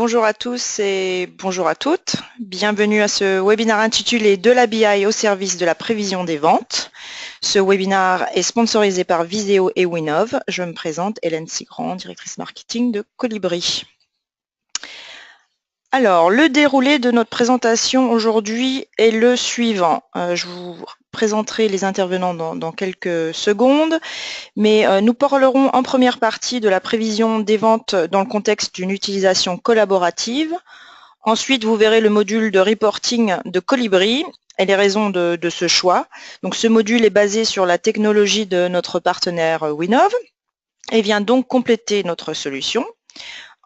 Bonjour à tous et bonjour à toutes. Bienvenue à ce webinaire intitulé De la BI au service de la prévision des ventes. Ce webinaire est sponsorisé par Viséo et Winov. Je me présente, Hélène Sigrand, directrice marketing de Colibri. Alors, le déroulé de notre présentation aujourd'hui est le suivant. Je vous présenterai les intervenants dans quelques secondes, mais nous parlerons en première partie de la prévision des ventes dans le contexte d'une utilisation collaborative. Ensuite, vous verrez le module de reporting de Colibri et les raisons de ce choix. Donc, ce module est basé sur la technologie de notre partenaire Winov et vient donc compléter notre solution.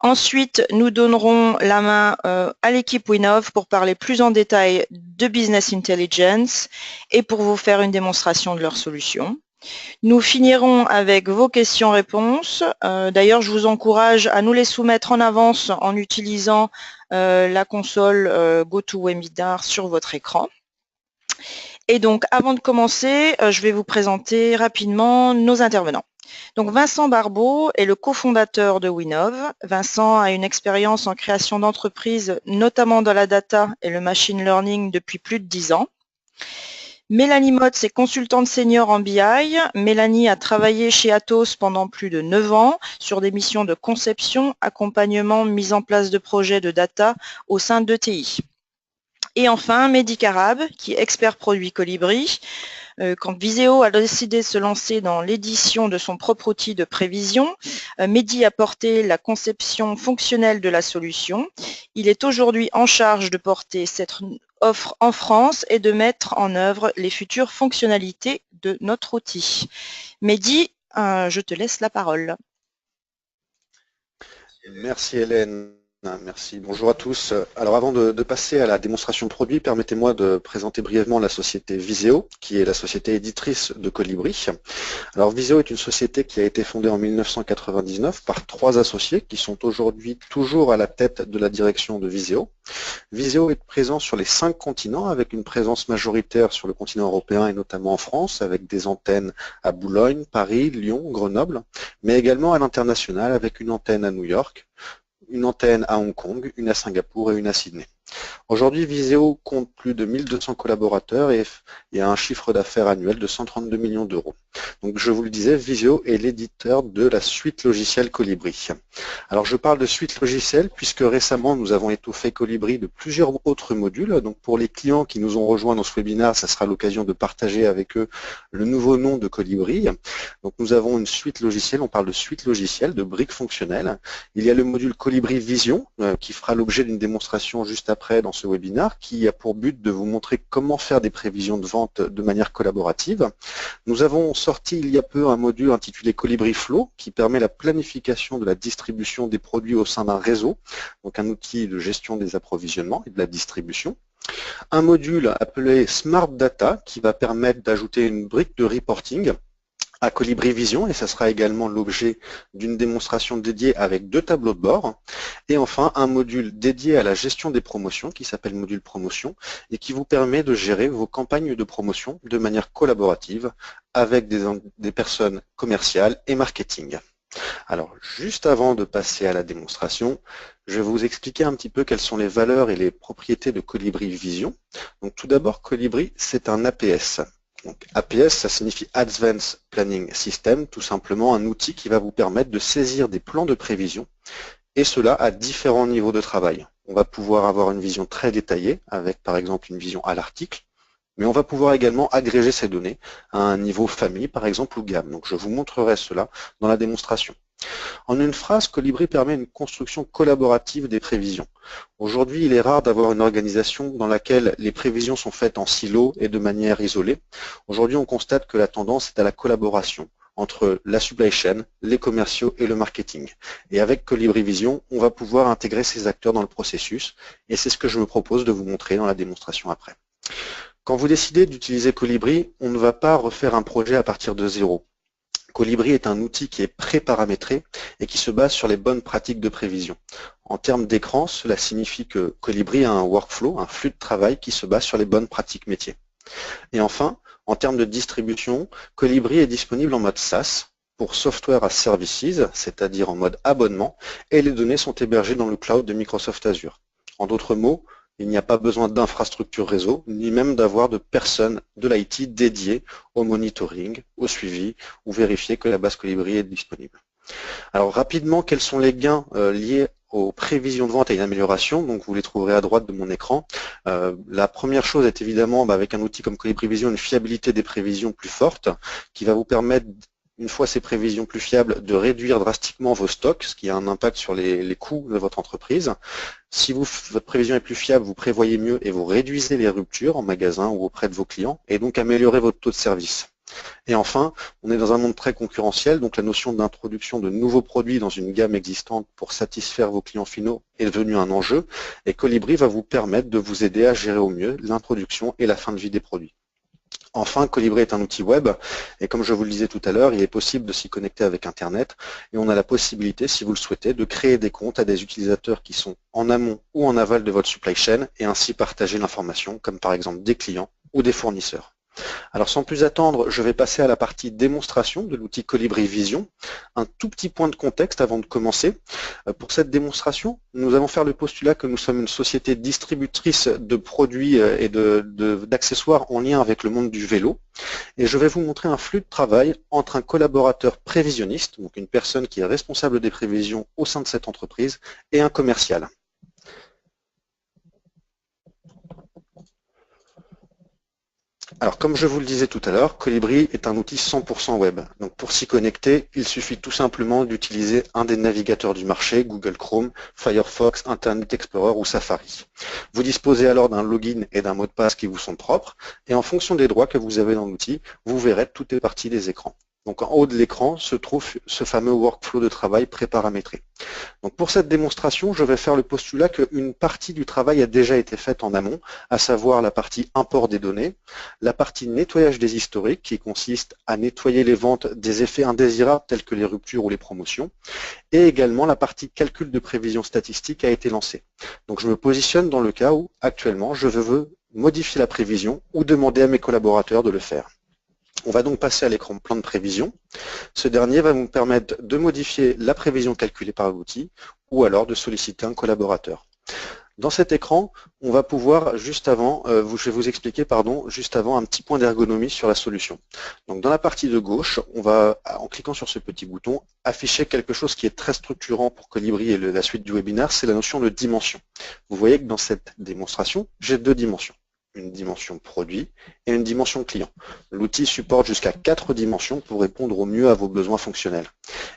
Ensuite, nous donnerons la main à l'équipe Winov pour parler plus en détail de Business Intelligence et pour vous faire une démonstration de leur solution. Nous finirons avec vos questions-réponses. D'ailleurs, je vous encourage à nous les soumettre en avance en utilisant la console GoToWebinar sur votre écran. Et donc, avant de commencer, je vais vous présenter rapidement nos intervenants. Donc, Vincent Barbeau est le cofondateur de Winov. Vincent a une expérience en création d'entreprises, notamment dans la data et le machine learning depuis plus de 10 ans. Mélanie Motz est consultante senior en BI. Mélanie a travaillé chez Atos pendant plus de 9 ans sur des missions de conception, accompagnement, mise en place de projets de data au sein d'ETI. Et enfin, Mehdi Karab, qui est expert produit Colibri. Quand Viséo a décidé de se lancer dans l'édition de son propre outil de prévision, Mehdi a porté la conception fonctionnelle de la solution. Il est aujourd'hui en charge de porter cette offre en France et de mettre en œuvre les futures fonctionnalités de notre outil. Mehdi, je te laisse la parole. Merci Hélène. Merci, bonjour à tous. Alors avant de passer à la démonstration produit, permettez-moi de présenter brièvement la société Viséo, qui est la société éditrice de Colibri. Alors Viséo est une société qui a été fondée en 1999 par 3 associés qui sont aujourd'hui toujours à la tête de la direction de Viséo. Viséo est présent sur les 5 continents avec une présence majoritaire sur le continent européen et notamment en France avec des antennes à Boulogne, Paris, Lyon, Grenoble, mais également à l'international avec une antenne à New York, une antenne à Hong Kong, une à Singapour et une à Sydney. Aujourd'hui, Viséo compte plus de 1200 collaborateurs et a un chiffre d'affaires annuel de 132 millions d'euros. Donc je vous le disais, Viséo est l'éditeur de la suite logicielle Colibri. Alors je parle de suite logicielle puisque récemment nous avons étoffé Colibri de plusieurs autres modules. Donc pour les clients qui nous ont rejoints dans ce webinaire, ça sera l'occasion de partager avec eux le nouveau nom de Colibri. Donc nous avons une suite logicielle, on parle de suite logicielle, de briques fonctionnelles. Il y a le module Colibri Vision qui fera l'objet d'une démonstration juste après dans ce webinaire qui a pour but de vous montrer comment faire des prévisions de vente de manière collaborative. Nous avons sorti il y a peu un module intitulé Colibri Flow qui permet la planification de la distribution des produits au sein d'un réseau, donc un outil de gestion des approvisionnements et de la distribution. Un module appelé Smart Data qui va permettre d'ajouter une brique de reporting à Colibri Vision et ça sera également l'objet d'une démonstration dédiée avec 2 tableaux de bord. Et enfin, un module dédié à la gestion des promotions qui s'appelle module promotion et qui vous permet de gérer vos campagnes de promotion de manière collaborative avec des personnes commerciales et marketing. Alors, juste avant de passer à la démonstration, je vais vous expliquer un petit peu quelles sont les valeurs et les propriétés de Colibri Vision. Donc tout d'abord, Colibri, c'est un APS. Donc, APS, ça signifie Advanced Planning System, tout simplement un outil qui va vous permettre de saisir des plans de prévision, et cela à différents niveaux de travail. On va pouvoir avoir une vision très détaillée, avec par exemple une vision à l'article, mais on va pouvoir également agréger ces données à un niveau famille, par exemple, ou gamme. Donc je vous montrerai cela dans la démonstration. En une phrase, Colibri permet une construction collaborative des prévisions. Aujourd'hui, il est rare d'avoir une organisation dans laquelle les prévisions sont faites en silo et de manière isolée. Aujourd'hui, on constate que la tendance est à la collaboration entre la supply chain, les commerciaux et le marketing. Et avec Colibri Vision, on va pouvoir intégrer ces acteurs dans le processus et c'est ce que je me propose de vous montrer dans la démonstration après. Quand vous décidez d'utiliser Colibri, on ne va pas refaire un projet à partir de zéro. Colibri est un outil qui est pré-paramétré et qui se base sur les bonnes pratiques de prévision. En termes d'écran, cela signifie que Colibri a un workflow, un flux de travail qui se base sur les bonnes pratiques métiers. Et enfin, en termes de distribution, Colibri est disponible en mode SaaS, pour Software as Services, c'est-à-dire en mode abonnement, et les données sont hébergées dans le cloud de Microsoft Azure. En d'autres mots, il n'y a pas besoin d'infrastructure réseau, ni même d'avoir de personnes de l'IT dédiées au monitoring, au suivi, ou vérifier que la base Colibri est disponible. Alors rapidement, quels sont les gains liés aux prévisions de vente et une amélioration? Donc vous les trouverez à droite de mon écran. La première chose est évidemment, avec un outil comme Colibri Vision, une fiabilité des prévisions plus forte, qui va vous permettre, une fois ces prévisions plus fiables, de réduire drastiquement vos stocks, ce qui a un impact sur les coûts de votre entreprise. Si votre prévision est plus fiable, vous prévoyez mieux et vous réduisez les ruptures en magasin ou auprès de vos clients, et donc améliorez votre taux de service. Et enfin, on est dans un monde très concurrentiel, donc la notion d'introduction de nouveaux produits dans une gamme existante pour satisfaire vos clients finaux est devenue un enjeu, et Colibri va vous permettre de vous aider à gérer au mieux l'introduction et la fin de vie des produits. Enfin, Colibri est un outil web, et comme je vous le disais tout à l'heure, il est possible de s'y connecter avec Internet, et on a la possibilité, si vous le souhaitez, de créer des comptes à des utilisateurs qui sont en amont ou en aval de votre supply chain, et ainsi partager l'information, comme par exemple des clients ou des fournisseurs. Alors sans plus attendre, je vais passer à la partie démonstration de l'outil Colibri Vision. Un tout petit point de contexte avant de commencer. Pour cette démonstration, nous allons faire le postulat que nous sommes une société distributrice de produits et d'accessoires en lien avec le monde du vélo. Et je vais vous montrer un flux de travail entre un collaborateur prévisionniste, donc une personne qui est responsable des prévisions au sein de cette entreprise, et un commercial. Alors, comme je vous le disais tout à l'heure, Colibri est un outil 100% web. Donc, pour s'y connecter, il suffit tout simplement d'utiliser un des navigateurs du marché, Google Chrome, Firefox, Internet Explorer ou Safari. Vous disposez alors d'un login et d'un mot de passe qui vous sont propres, et en fonction des droits que vous avez dans l'outil, vous verrez toutes les parties des écrans. Donc, en haut de l'écran se trouve ce fameux workflow de travail préparamétré. Donc pour cette démonstration, je vais faire le postulat qu'une partie du travail a déjà été faite en amont, à savoir la partie import des données, la partie nettoyage des historiques qui consiste à nettoyer les ventes des effets indésirables tels que les ruptures ou les promotions, et également la partie calcul de prévision statistique a été lancée. Donc je me positionne dans le cas où actuellement je veux modifier la prévision ou demander à mes collaborateurs de le faire. On va donc passer à l'écran plan de prévision. Ce dernier va vous permettre de modifier la prévision calculée par l'outil ou alors de solliciter un collaborateur. Dans cet écran, on va pouvoir juste avant, je vais vous expliquer juste avant un petit point d'ergonomie sur la solution. Donc dans la partie de gauche, on va, en cliquant sur ce petit bouton, afficher quelque chose qui est très structurant pour Colibri et la suite du webinaire, c'est la notion de dimension. Vous voyez que dans cette démonstration, j'ai deux dimensions. Une dimension produit et une dimension client. L'outil supporte jusqu'à 4 dimensions pour répondre au mieux à vos besoins fonctionnels.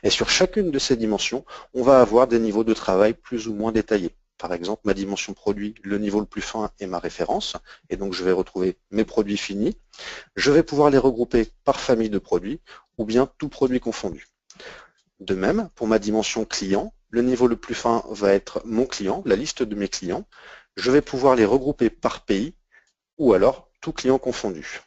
Et sur chacune de ces dimensions, on va avoir des niveaux de travail plus ou moins détaillés. Par exemple, ma dimension produit, le niveau le plus fin est ma référence, et donc je vais retrouver mes produits finis. Je vais pouvoir les regrouper par famille de produits, ou bien tout produit confondu. De même, pour ma dimension client, le niveau le plus fin va être mon client, la liste de mes clients. Je vais pouvoir les regrouper par pays, ou alors tout client confondu.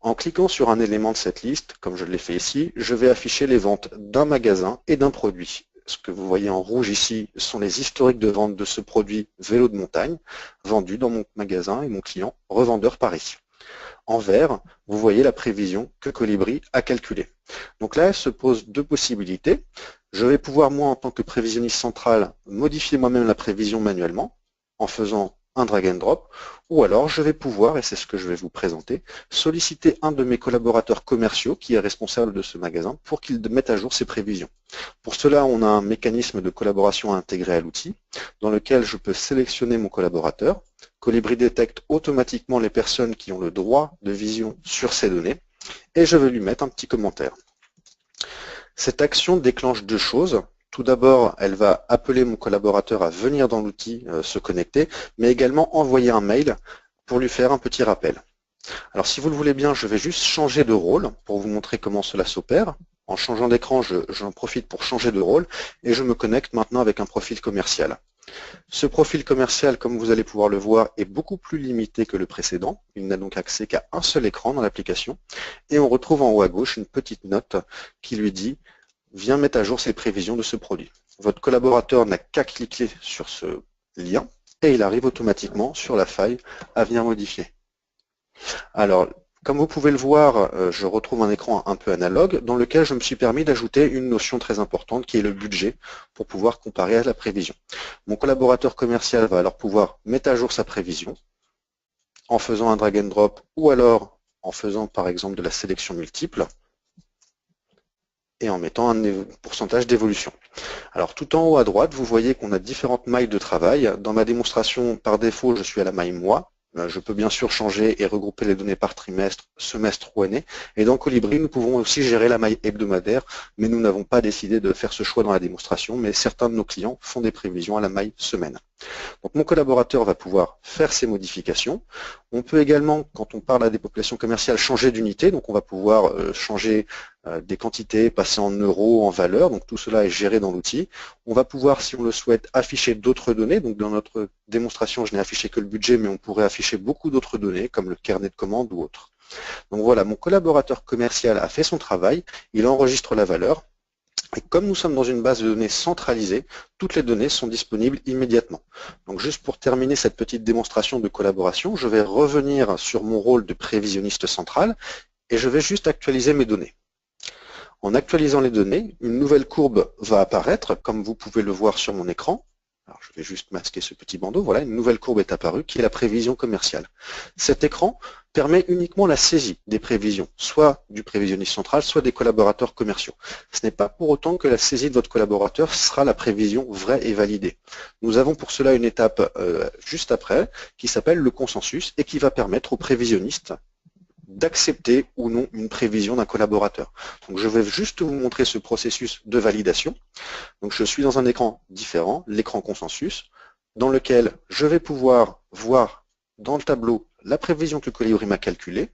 En cliquant sur un élément de cette liste, comme je l'ai fait ici, je vais afficher les ventes d'un magasin et d'un produit. Ce que vous voyez en rouge ici sont les historiques de vente de ce produit vélo de montagne, vendu dans mon magasin et mon client revendeur Paris. En vert, vous voyez la prévision que Colibri a calculée. Donc là, se posent deux possibilités. Je vais pouvoir, moi, en tant que prévisionniste central, modifier moi-même la prévision manuellement, en faisant un drag and drop, ou alors je vais pouvoir, et c'est ce que je vais vous présenter, solliciter un de mes collaborateurs commerciaux qui est responsable de ce magasin pour qu'il mette à jour ses prévisions. Pour cela, on a un mécanisme de collaboration intégré à l'outil dans lequel je peux sélectionner mon collaborateur. Colibri détecte automatiquement les personnes qui ont le droit de vision sur ces données et je vais lui mettre un petit commentaire. Cette action déclenche deux choses. Tout d'abord, elle va appeler mon collaborateur à venir dans l'outil se connecter, mais également envoyer un mail pour lui faire un petit rappel. Alors si vous le voulez bien, je vais juste changer de rôle pour vous montrer comment cela s'opère. En changeant d'écran, j'en profite pour changer de rôle et je me connecte maintenant avec un profil commercial. Ce profil commercial, comme vous allez pouvoir le voir, est beaucoup plus limité que le précédent. Il n'a donc accès qu'à un seul écran dans l'application. Et on retrouve en haut à gauche une petite note qui lui dit « Viens mettre à jour ses prévisions de ce produit ». Votre collaborateur n'a qu'à cliquer sur ce lien et il arrive automatiquement sur la faille à venir modifier. Alors, Comme vous pouvez le voir, je retrouve un écran un peu analogue dans lequel je me suis permis d'ajouter une notion très importante qui est le budget pour pouvoir comparer à la prévision. Mon collaborateur commercial va alors pouvoir mettre à jour sa prévision en faisant un drag and drop ou alors en faisant par exemple de la sélection multiple et en mettant un pourcentage d'évolution. Alors tout en haut à droite, vous voyez qu'on a différentes mailles de travail. Dans ma démonstration, par défaut, je suis à la maille mois. Je peux bien sûr changer et regrouper les données par trimestre, semestre ou année. Et dans Colibri, nous pouvons aussi gérer la maille hebdomadaire, mais nous n'avons pas décidé de faire ce choix dans la démonstration, mais certains de nos clients font des prévisions à la maille semaine. Donc mon collaborateur va pouvoir faire ces modifications. On peut également, quand on parle à des populations commerciales, changer d'unité. Donc on va pouvoir changer des quantités, passer en euros, en valeurs. Donc tout cela est géré dans l'outil. On va pouvoir, si on le souhaite, afficher d'autres données. Donc dans notre démonstration, je n'ai affiché que le budget, mais on pourrait afficher beaucoup d'autres données, comme le carnet de commandes ou autre. Donc voilà, mon collaborateur commercial a fait son travail, il enregistre la valeur. Et comme nous sommes dans une base de données centralisée, toutes les données sont disponibles immédiatement. Donc juste pour terminer cette petite démonstration de collaboration, je vais revenir sur mon rôle de prévisionniste central et je vais juste actualiser mes données. En actualisant les données, une nouvelle courbe va apparaître, comme vous pouvez le voir sur mon écran. Alors, je vais juste masquer ce petit bandeau. Voilà, une nouvelle courbe est apparue qui est la prévision commerciale. Cet écran permet uniquement la saisie des prévisions, soit du prévisionniste central, soit des collaborateurs commerciaux. Ce n'est pas pour autant que la saisie de votre collaborateur sera la prévision vraie et validée. Nous avons pour cela une étape juste après qui s'appelle le consensus et qui va permettre aux prévisionnistes d'accepter ou non une prévision d'un collaborateur. Donc je vais juste vous montrer ce processus de validation. Donc je suis dans un écran différent, l'écran consensus, dans lequel je vais pouvoir voir dans le tableau la prévision que le Colibri m'a calculée,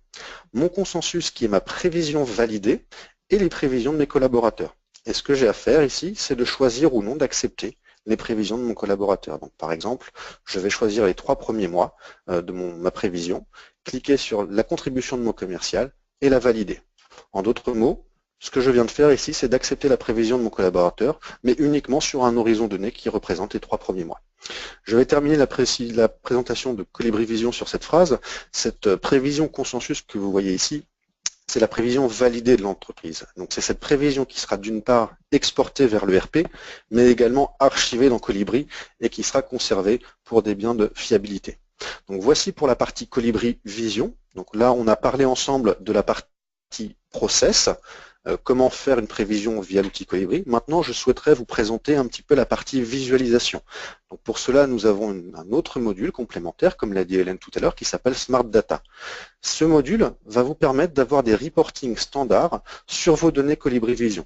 mon consensus qui est ma prévision validée et les prévisions de mes collaborateurs. Et ce que j'ai à faire ici, c'est de choisir ou non d'accepter les prévisions de mon collaborateur. Donc par exemple, je vais choisir les 3 premiers mois de ma prévision, cliquer sur la contribution de mon commercial et la valider. En d'autres mots, ce que je viens de faire ici, c'est d'accepter la prévision de mon collaborateur, mais uniquement sur un horizon donné qui représente les 3 premiers mois. Je vais terminer la présentation de Colibri Vision sur cette phrase. Cette prévision consensus que vous voyez ici, c'est la prévision validée de l'entreprise. Donc c'est cette prévision qui sera d'une part exportée vers le RP, mais également archivée dans Colibri et qui sera conservée pour des biens de fiabilité. Donc voici pour la partie Colibri Vision. Donc là, on a parlé ensemble de la partie process, comment faire une prévision via l'outil Colibri. Maintenant, je souhaiterais vous présenter un petit peu la partie visualisation. Donc pour cela, nous avons un autre module complémentaire, comme l'a dit Hélène tout à l'heure, qui s'appelle Smart Data. Ce module va vous permettre d'avoir des reportings standards sur vos données Colibri Vision.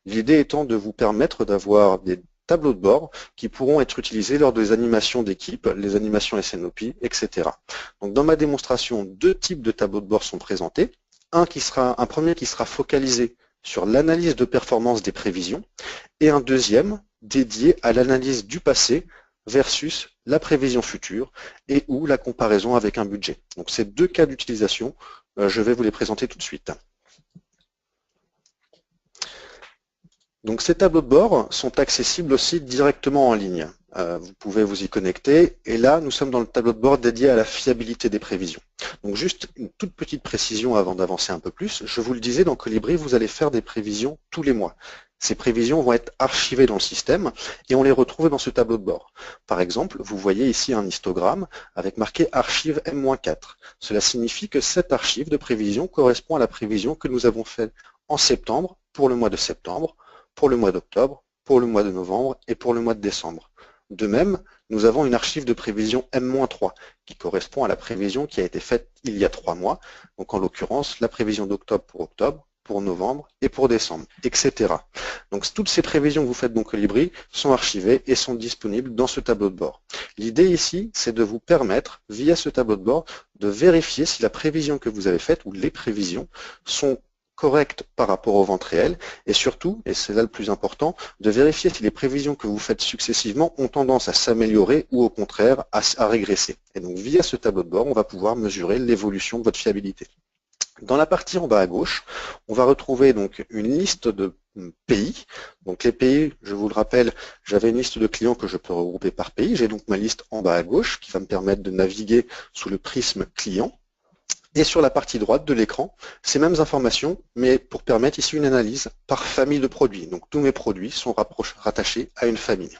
L'idée étant de vous permettre d'avoir des tableaux de bord qui pourront être utilisés lors des animations d'équipe, les animations SNOP, etc. Donc dans ma démonstration, 2 types de tableaux de bord sont présentés. Un premier qui sera focalisé sur l'analyse de performance des prévisions et un deuxième dédié à l'analyse du passé versus la prévision future et ou la comparaison avec un budget. Donc ces 2 cas d'utilisation, je vais vous les présenter tout de suite. Donc ces tableaux de bord sont accessibles aussi directement en ligne. Vous pouvez vous y connecter et là nous sommes dans le tableau de bord dédié à la fiabilité des prévisions. Donc juste une toute petite précision avant d'avancer un peu plus. Je vous le disais, dans Colibri, vous allez faire des prévisions tous les mois. Ces prévisions vont être archivées dans le système et on les retrouve dans ce tableau de bord. Par exemple, vous voyez ici un histogramme avec marqué archive M-4. Cela signifie que cette archive de prévision correspond à la prévision que nous avons faite en septembre pour le mois de septembre, pour le mois d'octobre, pour le mois de novembre et pour le mois de décembre. De même, nous avons une archive de prévision M-3 qui correspond à la prévision qui a été faite il y a 3 mois, donc en l'occurrence la prévision d'octobre, pour novembre et pour décembre, etc. Donc toutes ces prévisions que vous faites dans Colibri sont archivées et sont disponibles dans ce tableau de bord. L'idée ici, c'est de vous permettre, via ce tableau de bord, de vérifier si la prévision que vous avez faite ou les prévisions sont correctes par rapport aux ventes réelles et surtout, et c'est là le plus important, de vérifier si les prévisions que vous faites successivement ont tendance à s'améliorer ou au contraire à régresser. Et donc via ce tableau de bord, on va pouvoir mesurer l'évolution de votre fiabilité. Dans la partie en bas à gauche, on va retrouver donc une liste de pays. Donc les pays, je vous le rappelle, j'avais une liste de clients que je peux regrouper par pays. J'ai donc ma liste en bas à gauche qui va me permettre de naviguer sous le prisme client. Et sur la partie droite de l'écran, ces mêmes informations, mais pour permettre ici une analyse par famille de produits. Donc tous mes produits sont rattachés à une famille.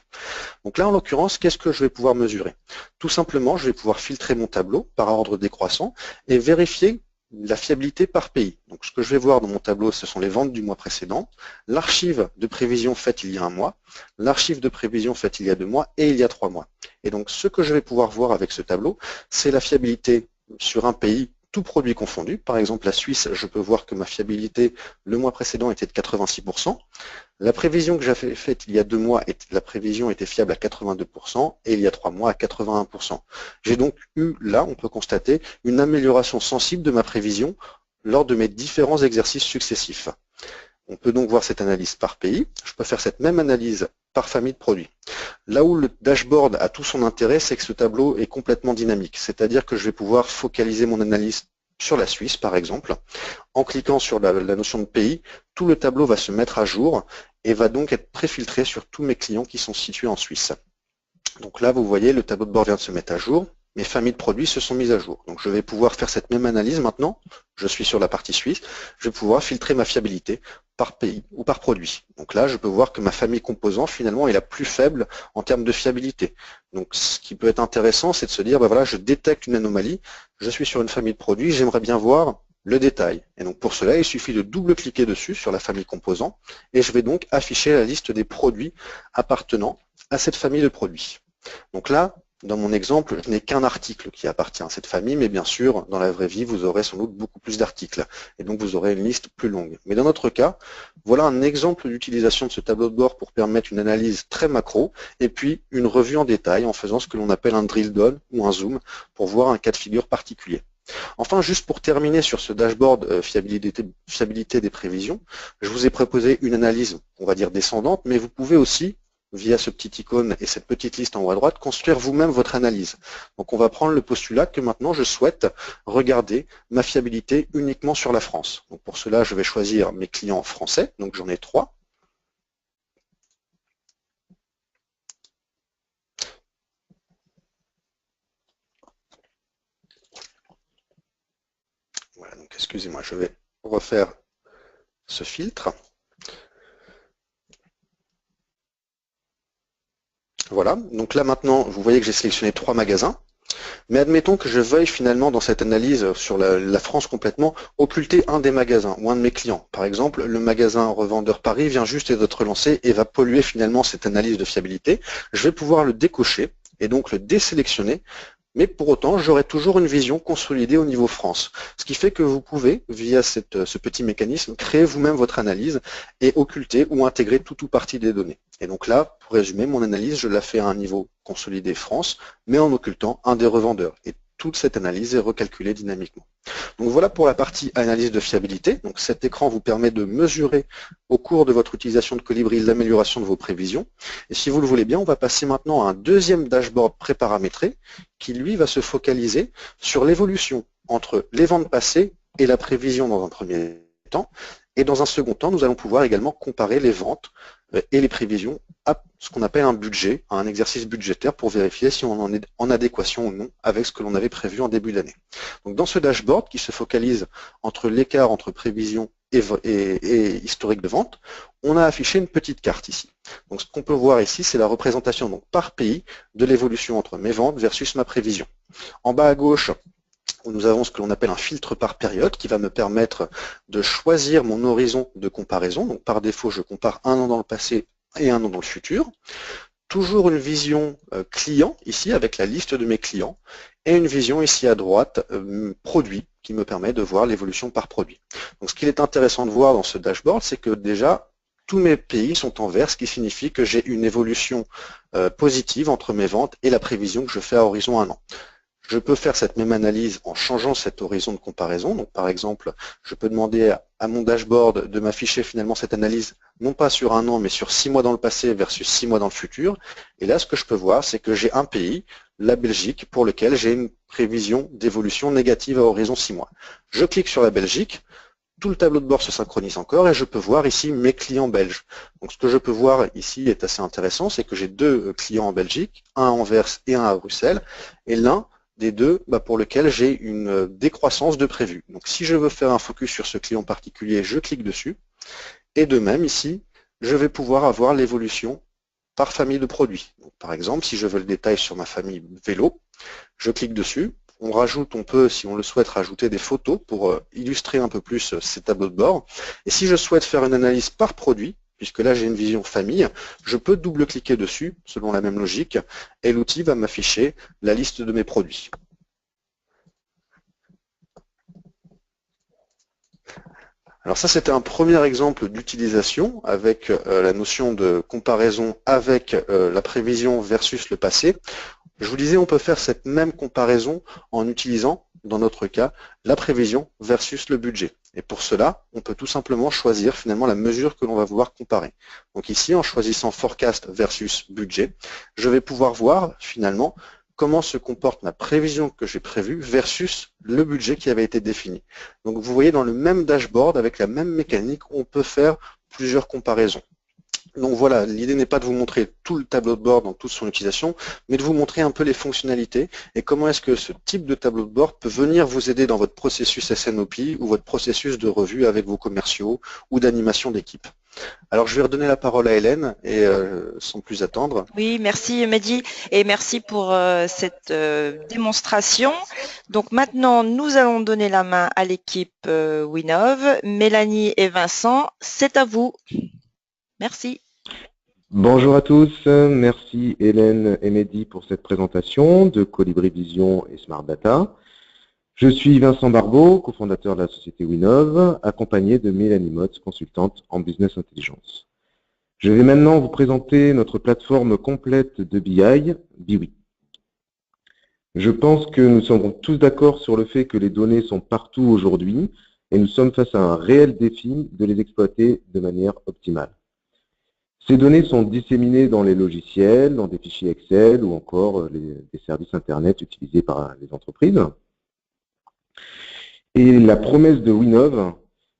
Donc là, en l'occurrence, qu'est-ce que je vais pouvoir mesurer? Tout simplement, je vais pouvoir filtrer mon tableau par ordre décroissant et vérifier la fiabilité par pays. Donc ce que je vais voir dans mon tableau, ce sont les ventes du mois précédent, l'archive de prévision faite il y a un mois, l'archive de prévision faite il y a 2 mois et il y a 3 mois. Et donc ce que je vais pouvoir voir avec ce tableau, c'est la fiabilité sur un pays, tout produit confondu. Par exemple, la Suisse, je peux voir que ma fiabilité le mois précédent était de 86%. La prévision que j'avais faite il y a 2 mois, la prévision était fiable à 82% et il y a 3 mois à 81%. J'ai donc eu là, on peut constater, une amélioration sensible de ma prévision lors de mes différents exercices successifs. On peut donc voir cette analyse par pays. Je peux faire cette même analyse par famille de produits. Là où le dashboard a tout son intérêt, c'est que ce tableau est complètement dynamique. C'est-à-dire que je vais pouvoir focaliser mon analyse sur la Suisse, par exemple. En cliquant sur la notion de pays, tout le tableau va se mettre à jour et va donc être préfiltré sur tous mes clients qui sont situés en Suisse. Donc là, vous voyez, le tableau de bord vient de se mettre à jour. Mes familles de produits se sont mises à jour. Donc je vais pouvoir faire cette même analyse maintenant. Je suis sur la partie Suisse. Je vais pouvoir filtrer ma fiabilité par pays ou par produit. Donc là, je peux voir que ma famille composant, finalement, est la plus faible en termes de fiabilité. Donc ce qui peut être intéressant, c'est de se dire, ben voilà, je détecte une anomalie, je suis sur une famille de produits, j'aimerais bien voir le détail. Et donc pour cela, il suffit de double-cliquer dessus sur la famille composant et je vais donc afficher la liste des produits appartenant à cette famille de produits. Donc là, dans mon exemple, je n'ai qu'un article qui appartient à cette famille, mais bien sûr, dans la vraie vie, vous aurez sans doute beaucoup plus d'articles, et donc vous aurez une liste plus longue. Mais dans notre cas, voilà un exemple d'utilisation de ce tableau de bord pour permettre une analyse très macro, et puis une revue en détail en faisant ce que l'on appelle un drill down ou un zoom, pour voir un cas de figure particulier. Enfin, juste pour terminer sur ce dashboard fiabilité des prévisions, je vous ai proposé une analyse, on va dire descendante, mais vous pouvez aussi, via ce petit icône et cette petite liste en haut à droite, construire vous-même votre analyse. Donc on va prendre le postulat que maintenant je souhaite regarder ma fiabilité uniquement sur la France. Donc pour cela, je vais choisir mes clients français, donc j'en ai 3. Voilà, donc excusez-moi, je vais refaire ce filtre. Voilà, donc là maintenant, vous voyez que j'ai sélectionné 3 magasins, mais admettons que je veuille finalement dans cette analyse sur la France complètement occulter un des magasins ou un de mes clients. Par exemple, le magasin revendeur Paris vient juste d'être lancé et va polluer finalement cette analyse de fiabilité. Je vais pouvoir le décocher et donc le désélectionner, mais pour autant, j'aurai toujours une vision consolidée au niveau France. Ce qui fait que vous pouvez, via ce petit mécanisme, créer vous-même votre analyse et occulter ou intégrer tout ou partie des données. Et donc là, pour résumer, mon analyse, je la fais à un niveau consolidé France, mais en occultant un des revendeurs. Et toute cette analyse est recalculée dynamiquement. Donc voilà pour la partie analyse de fiabilité. Donc cet écran vous permet de mesurer au cours de votre utilisation de Colibri l'amélioration de vos prévisions. Et si vous le voulez bien, on va passer maintenant à un deuxième dashboard préparamétré qui lui va se focaliser sur l'évolution entre les ventes passées et la prévision dans un premier temps. Et dans un second temps, nous allons pouvoir également comparer les ventes et les prévisions à ce qu'on appelle un budget, à un exercice budgétaire pour vérifier si on en est en adéquation ou non avec ce que l'on avait prévu en début d'année. Donc dans ce dashboard qui se focalise entre l'écart entre prévision et historique de vente, on a affiché une petite carte ici. Donc ce qu'on peut voir ici, c'est la représentation donc, par pays de l'évolution entre mes ventes versus ma prévision. En bas à gauche, nous avons ce que l'on appelle un filtre par période qui va me permettre de choisir mon horizon de comparaison. Donc par défaut, je compare un an dans le passé et un an dans le futur. Toujours une vision client ici avec la liste de mes clients et une vision ici à droite produit qui me permet de voir l'évolution par produit. Donc ce qu'il est intéressant de voir dans ce dashboard, c'est que déjà tous mes pays sont en vert, ce qui signifie que j'ai une évolution positive entre mes ventes et la prévision que je fais à horizon 1 an. Je peux faire cette même analyse en changeant cet horizon de comparaison. Donc, par exemple, je peux demander à mon dashboard de m'afficher finalement cette analyse, non pas sur 1 an, mais sur 6 mois dans le passé versus 6 mois dans le futur. Et là, ce que je peux voir, c'est que j'ai un pays, la Belgique, pour lequel j'ai une prévision d'évolution négative à horizon 6 mois. Je clique sur la Belgique, tout le tableau de bord se synchronise encore et je peux voir ici mes clients belges. Donc, ce que je peux voir ici est assez intéressant, c'est que j'ai 2 clients en Belgique, un à Anvers et un à Bruxelles, et l'un des deux pour lequel j'ai une décroissance de prévu. Donc si je veux faire un focus sur ce client particulier, je clique dessus. Et de même ici, je vais pouvoir avoir l'évolution par famille de produits. Donc, par exemple, si je veux le détail sur ma famille vélo, je clique dessus. On peut, si on le souhaite, rajouter des photos pour illustrer un peu plus ces tableaux de bord. Et si je souhaite faire une analyse par produit, puisque là j'ai une vision famille, je peux double-cliquer dessus, selon la même logique, et l'outil va m'afficher la liste de mes produits. Alors ça, c'était un premier exemple d'utilisation avec la notion de comparaison avec la prévision versus le passé. Je vous disais, on peut faire cette même comparaison en utilisant, dans notre cas, la prévision versus le budget. Et pour cela, on peut tout simplement choisir finalement la mesure que l'on va vouloir comparer. Donc ici, en choisissant forecast versus budget, je vais pouvoir voir finalement comment se comporte ma prévision que j'ai prévue versus le budget qui avait été défini. Donc vous voyez, dans le même dashboard, avec la même mécanique, on peut faire plusieurs comparaisons. Donc voilà, l'idée n'est pas de vous montrer tout le tableau de bord dans toute son utilisation, mais de vous montrer un peu les fonctionnalités et comment est-ce que ce type de tableau de bord peut venir vous aider dans votre processus SNOP ou votre processus de revue avec vos commerciaux ou d'animation d'équipe. Alors je vais redonner la parole à Hélène et sans plus attendre. Oui, merci Mehdi et merci pour cette démonstration. Donc maintenant, nous allons donner la main à l'équipe Winov. Mélanie et Vincent, c'est à vous. Merci. Bonjour à tous, merci Hélène et Mehdi pour cette présentation de Colibri Vision et Smart Data. Je suis Vincent Barbeau, cofondateur de la société Winov, accompagné de Mélanie Motz, consultante en Business Intelligence. Je vais maintenant vous présenter notre plateforme complète de BI, BIWI. Je pense que nous sommes tous d'accord sur le fait que les données sont partout aujourd'hui et nous sommes face à un réel défi de les exploiter de manière optimale. Ces données sont disséminées dans les logiciels, dans des fichiers Excel ou encore des services Internet utilisés par les entreprises. Et la promesse de Winov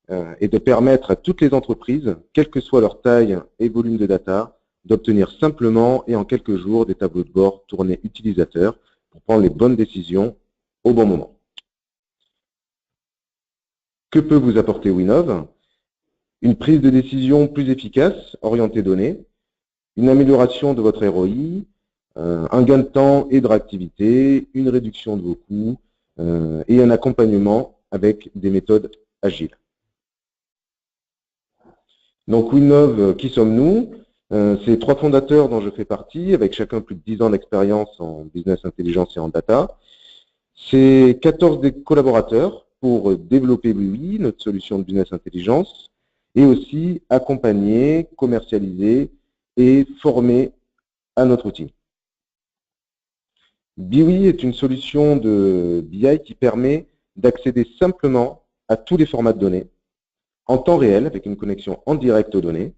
est de permettre à toutes les entreprises, quelle que soit leur taille et volume de data, d'obtenir simplement et en quelques jours des tableaux de bord tournés utilisateurs pour prendre les bonnes décisions au bon moment. Que peut vous apporter Winov ? Une prise de décision plus efficace, orientée données, une amélioration de votre ROI, un gain de temps et de réactivité, une réduction de vos coûts et un accompagnement avec des méthodes agiles. Donc Winov, qui sommes-nous? C'est 3 fondateurs dont je fais partie, avec chacun plus de 10 ans d'expérience en business intelligence et en data. C'est 14 des collaborateurs pour développer BIWI, notre solution de business intelligence, et aussi accompagner, commercialiser et former à notre outil. BIWI est une solution de BI qui permet d'accéder simplement à tous les formats de données, en temps réel, avec une connexion en direct aux données,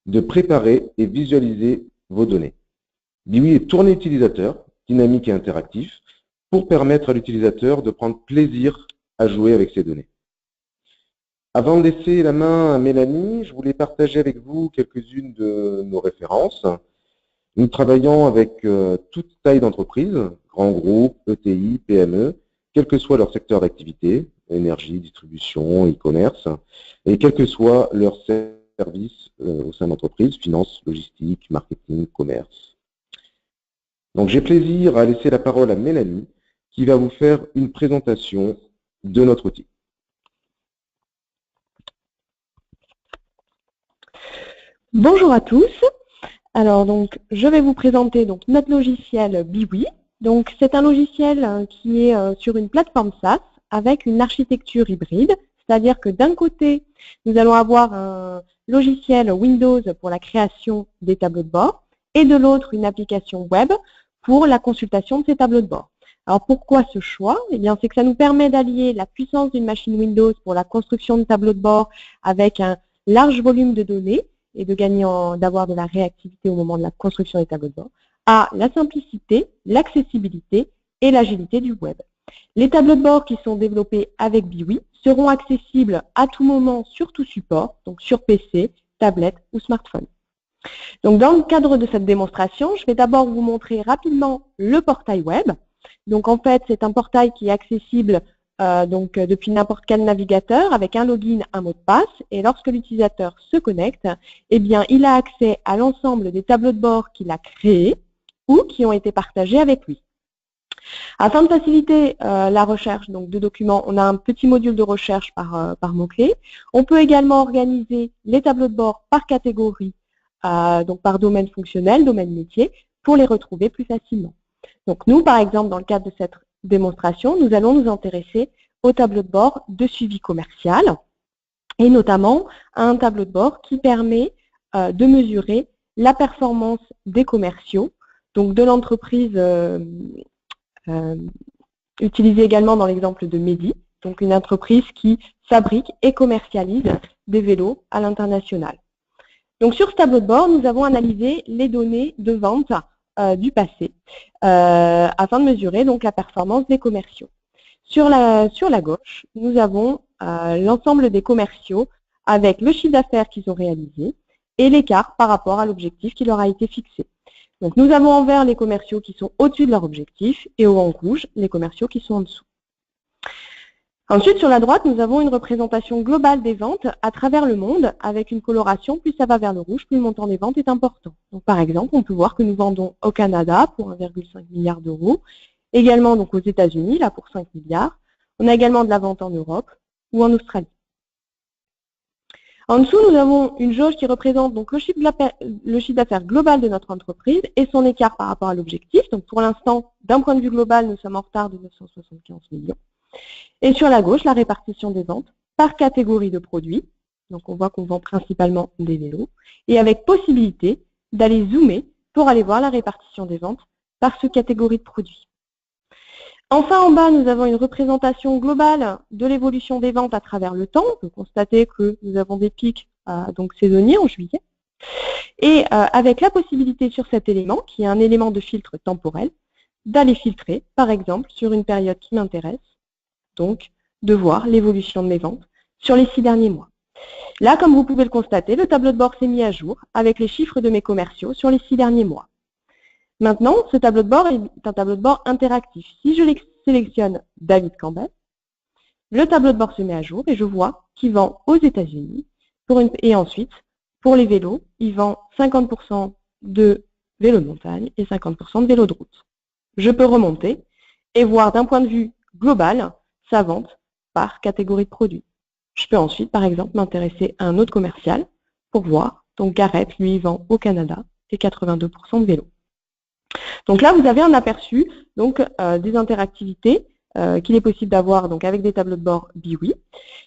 de préparer et visualiser vos données. BIWI est tourné utilisateur, dynamique et interactif, pour permettre à l'utilisateur de prendre plaisir à jouer avec ses données. Avant de laisser la main à Mélanie, je voulais partager avec vous quelques-unes de nos références. Nous travaillons avec toute taille d'entreprise, grands groupes, ETI, PME, quel que soit leur secteur d'activité, énergie, distribution, e-commerce, et quel que soit leur service au sein d'entreprise, finance, logistique, marketing, commerce. Donc j'ai plaisir à laisser la parole à Mélanie, qui va vous faire une présentation de notre outil. Bonjour à tous. Alors donc je vais vous présenter donc notre logiciel BIWI. Donc c'est un logiciel qui est sur une plateforme SaaS avec une architecture hybride, c'est-à-dire que d'un côté nous allons avoir un logiciel Windows pour la création des tableaux de bord et de l'autre une application web pour la consultation de ces tableaux de bord. Alors pourquoi ce choix? Eh bien c'est que ça nous permet d'allier la puissance d'une machine Windows pour la construction de tableaux de bord avec un large volume de données et de gagner d'avoir de la réactivité au moment de la construction des tableaux de bord, à la simplicité, l'accessibilité et l'agilité du web. Les tableaux de bord qui sont développés avec BIWI seront accessibles à tout moment sur tout support, donc sur PC, tablette ou smartphone. Donc dans le cadre de cette démonstration, je vais d'abord vous montrer rapidement le portail web. Donc en fait, c'est un portail qui est accessible depuis n'importe quel navigateur avec un login, un mot de passe. Et lorsque l'utilisateur se connecte, eh bien, il a accès à l'ensemble des tableaux de bord qu'il a créés ou qui ont été partagés avec lui. Afin de faciliter la recherche donc, de documents, on a un petit module de recherche par mots-clés. On peut également organiser les tableaux de bord par catégorie, donc par domaine fonctionnel, domaine métier, pour les retrouver plus facilement. Donc nous, par exemple, dans le cadre de cette démonstration, nous allons nous intéresser au tableau de bord de suivi commercial et notamment à un tableau de bord qui permet de mesurer la performance des commerciaux, donc de l'entreprise utilisée également dans l'exemple de Medi, donc une entreprise qui fabrique et commercialise des vélos à l'international. Donc sur ce tableau de bord, nous avons analysé les données de vente du passé afin de mesurer donc la performance des commerciaux. Sur la gauche, nous avons l'ensemble des commerciaux avec le chiffre d'affaires qu'ils ont réalisé et l'écart par rapport à l'objectif qui leur a été fixé. Donc nous avons en vert les commerciaux qui sont au-dessus de leur objectif et en rouge les commerciaux qui sont en dessous. Ensuite, sur la droite, nous avons une représentation globale des ventes à travers le monde avec une coloration, plus ça va vers le rouge, plus le montant des ventes est important. Donc, par exemple, on peut voir que nous vendons au Canada pour 1,5 milliard d'euros, également donc aux États-Unis, là pour 5 milliards. On a également de la vente en Europe ou en Australie. En dessous, nous avons une jauge qui représente donc le chiffre d'affaires global de notre entreprise et son écart par rapport à l'objectif. Donc, pour l'instant, d'un point de vue global, nous sommes en retard de 975 millions. Et sur la gauche, la répartition des ventes par catégorie de produits. Donc on voit qu'on vend principalement des vélos. Et avec possibilité d'aller zoomer pour aller voir la répartition des ventes par ce catégorie de produits. Enfin, en bas, nous avons une représentation globale de l'évolution des ventes à travers le temps. On peut constater que nous avons des pics donc saisonniers en juillet. Et avec la possibilité sur cet élément, qui est un élément de filtre temporel, d'aller filtrer, par exemple, sur une période qui m'intéresse, donc de voir l'évolution de mes ventes sur les 6 derniers mois. Là, comme vous pouvez le constater, le tableau de bord s'est mis à jour avec les chiffres de mes commerciaux sur les 6 derniers mois. Maintenant, ce tableau de bord est un tableau de bord interactif. Si je sélectionne David Campbell, le tableau de bord se met à jour et je vois qu'il vend aux États-Unis et ensuite, pour les vélos, il vend 50% de vélos de montagne et 50% de vélos de route. Je peux remonter et voir d'un point de vue global sa vente par catégorie de produits. Je peux ensuite, par exemple, m'intéresser à un autre commercial pour voir. Donc, Garrett, lui, vend au Canada et 82% de vélos. Donc là, vous avez un aperçu donc, des interactivités qu'il est possible d'avoir donc avec des tableaux de bord BIWI.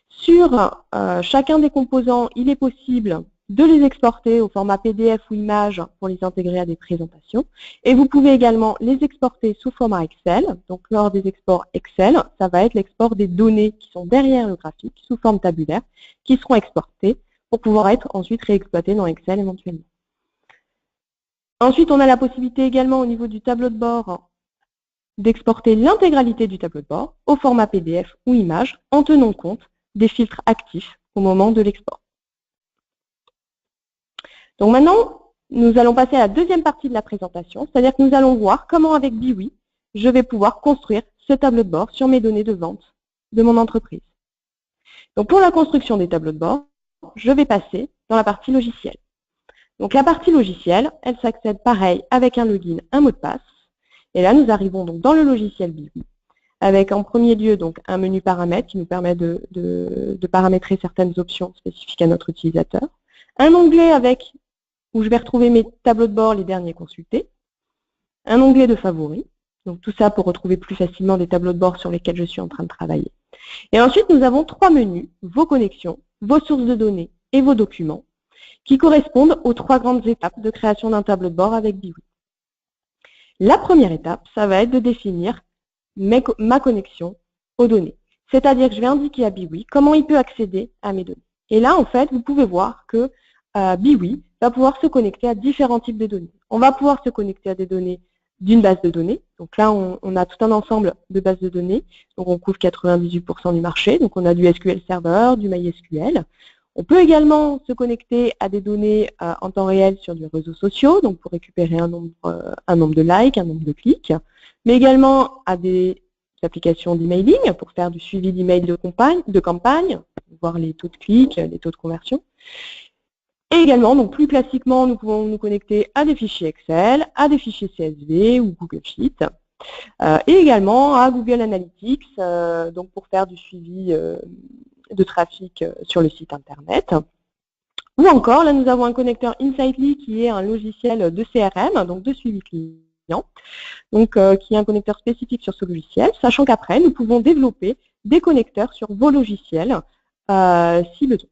Sur chacun des composants, il est possible de les exporter au format PDF ou image pour les intégrer à des présentations. Et vous pouvez également les exporter sous format Excel. Donc lors des exports Excel, ça va être l'export des données qui sont derrière le graphique sous forme tabulaire qui seront exportées pour pouvoir être ensuite réexploitées dans Excel éventuellement. Ensuite, on a la possibilité également au niveau du tableau de bord d'exporter l'intégralité du tableau de bord au format PDF ou image en tenant compte des filtres actifs au moment de l'export. Donc maintenant, nous allons passer à la deuxième partie de la présentation, c'est-à-dire que nous allons voir comment avec BIWI, je vais pouvoir construire ce tableau de bord sur mes données de vente de mon entreprise. Donc pour la construction des tableaux de bord, je vais passer dans la partie logicielle. Donc la partie logicielle, elle s'accède pareil avec un login, un mot de passe. Et là, nous arrivons donc dans le logiciel BIWI, avec en premier lieu donc un menu paramètres qui nous permet de paramétrer certaines options spécifiques à notre utilisateur. Un onglet où je vais retrouver mes tableaux de bord, les derniers consultés. Un onglet de favoris. Donc tout ça pour retrouver plus facilement des tableaux de bord sur lesquels je suis en train de travailler. Et ensuite, nous avons 3 menus, vos connexions, vos sources de données et vos documents, qui correspondent aux 3 grandes étapes de création d'un tableau de bord avec BIWI. La première étape, ça va être de définir ma connexion aux données. C'est-à-dire que je vais indiquer à BIWI comment il peut accéder à mes données. Et là, en fait, vous pouvez voir que BIWI va pouvoir se connecter à différents types de données. On va pouvoir se connecter à des données d'une base de données. Donc là, on a tout un ensemble de bases de données. Donc on couvre 98% du marché. Donc on a du SQL Server, du MySQL. On peut également se connecter à des données en temps réel sur des réseaux sociaux, donc pour récupérer un nombre de likes, un nombre de clics, mais également à des applications d'emailing pour faire du suivi d'email de campagne, voir les taux de clics, les taux de conversion. Et également, donc plus classiquement, nous pouvons nous connecter à des fichiers Excel, à des fichiers CSV ou Google Sheet, et également à Google Analytics, donc pour faire du suivi de trafic sur le site internet. Ou encore, là nous avons un connecteur Insightly qui est un logiciel de CRM, donc de suivi client, donc qui est un connecteur spécifique sur ce logiciel, sachant qu'après nous pouvons développer des connecteurs sur vos logiciels si besoin.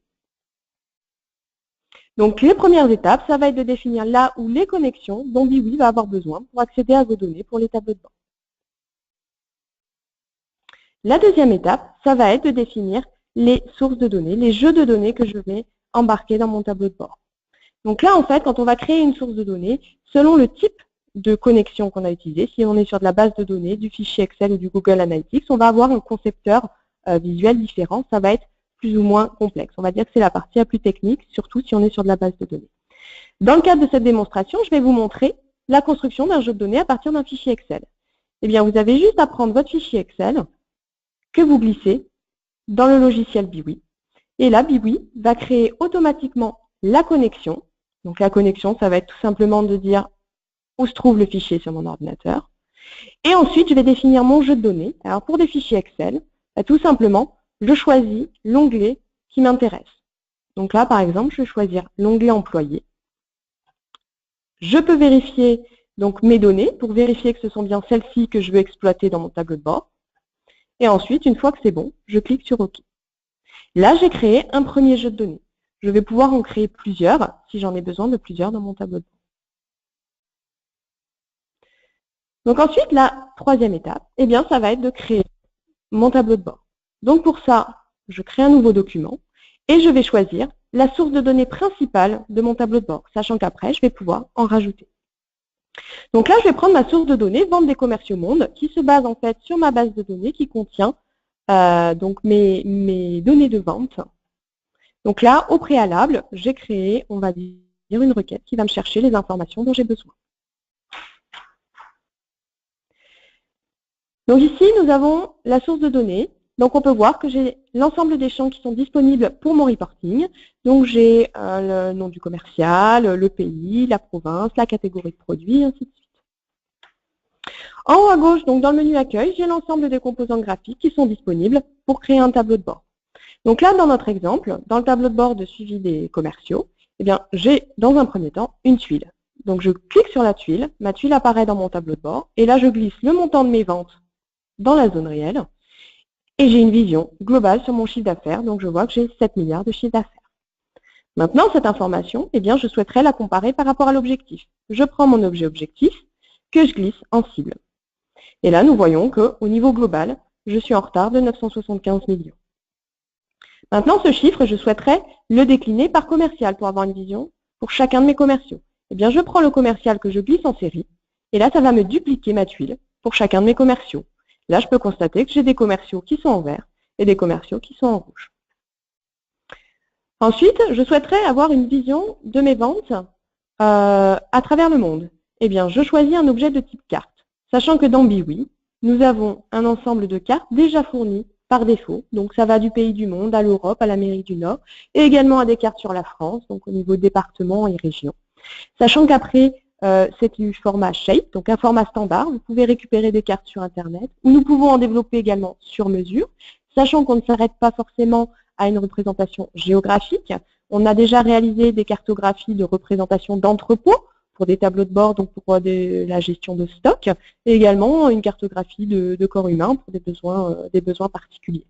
Donc les premières étapes, ça va être de définir là où les connexions dont BIWI va avoir besoin pour accéder à vos données pour les tableaux de bord. La deuxième étape, ça va être de définir les sources de données, les jeux de données que je vais embarquer dans mon tableau de bord. Donc là, en fait, quand on va créer une source de données, selon le type de connexion qu'on a utilisé, si on est sur de la base de données, du fichier Excel ou du Google Analytics, on va avoir un concepteur visuel différent, ça va être plus ou moins complexe. On va dire que c'est la partie la plus technique, surtout si on est sur de la base de données. Dans le cadre de cette démonstration, je vais vous montrer la construction d'un jeu de données à partir d'un fichier Excel. Eh bien, vous avez juste à prendre votre fichier Excel que vous glissez dans le logiciel BIWI. Et là, BIWI va créer automatiquement la connexion. Donc la connexion, ça va être tout simplement de dire où se trouve le fichier sur mon ordinateur. Et ensuite, je vais définir mon jeu de données. Alors pour des fichiers Excel, tout simplement, je choisis l'onglet qui m'intéresse. Donc là, par exemple, je vais choisir l'onglet employé. Je peux vérifier donc mes données pour vérifier que ce sont bien celles-ci que je veux exploiter dans mon tableau de bord. Et ensuite, une fois que c'est bon, je clique sur OK. Là, j'ai créé un premier jeu de données. Je vais pouvoir en créer plusieurs si j'en ai besoin de plusieurs dans mon tableau de bord. Donc ensuite, la troisième étape, eh bien, ça va être de créer mon tableau de bord. Donc pour ça, je crée un nouveau document et je vais choisir la source de données principale de mon tableau de bord, sachant qu'après, je vais pouvoir en rajouter. Donc là, je vais prendre ma source de données, Vente des commerciaux monde, qui se base en fait sur ma base de données qui contient donc mes données de vente. Donc là, au préalable, j'ai créé, on va dire, une requête qui va me chercher les informations dont j'ai besoin. Donc ici, nous avons la source de données. Donc on peut voir que j'ai l'ensemble des champs qui sont disponibles pour mon reporting. Donc j'ai le nom du commercial, le pays, la province, la catégorie de produits, et ainsi de suite. En haut à gauche, donc dans le menu accueil, j'ai l'ensemble des composants graphiques qui sont disponibles pour créer un tableau de bord. Donc là, dans notre exemple, dans le tableau de bord de suivi des commerciaux, eh bien, j'ai dans un premier temps une tuile. Donc je clique sur la tuile, ma tuile apparaît dans mon tableau de bord, et là je glisse le montant de mes ventes dans la zone réelle. Et j'ai une vision globale sur mon chiffre d'affaires, donc je vois que j'ai 7 milliards de chiffre d'affaires. Maintenant, cette information, eh bien, je souhaiterais la comparer par rapport à l'objectif. Je prends mon objet objectif que je glisse en cible. Et là, nous voyons qu'au niveau global, je suis en retard de 975 millions. Maintenant, ce chiffre, je souhaiterais le décliner par commercial pour avoir une vision pour chacun de mes commerciaux. Eh bien, je prends le commercial que je glisse en série, et là, ça va me dupliquer ma tuile pour chacun de mes commerciaux. Là, je peux constater que j'ai des commerciaux qui sont en vert et des commerciaux qui sont en rouge. Ensuite, je souhaiterais avoir une vision de mes ventes à travers le monde. Eh bien, je choisis un objet de type carte, sachant que dans BIWI, nous avons un ensemble de cartes déjà fournies par défaut. Donc, ça va du pays du monde à l'Europe, à l'Amérique du Nord, et également à des cartes sur la France, donc au niveau département et région. Sachant qu'après, c'est du format Shape, donc un format standard. Vous pouvez récupérer des cartes sur Internet. Nous pouvons en développer également sur mesure, sachant qu'on ne s'arrête pas forcément à une représentation géographique. On a déjà réalisé des cartographies de représentation d'entrepôts pour des tableaux de bord, donc pour la gestion de stock, et également une cartographie de corps humain pour des besoins particuliers.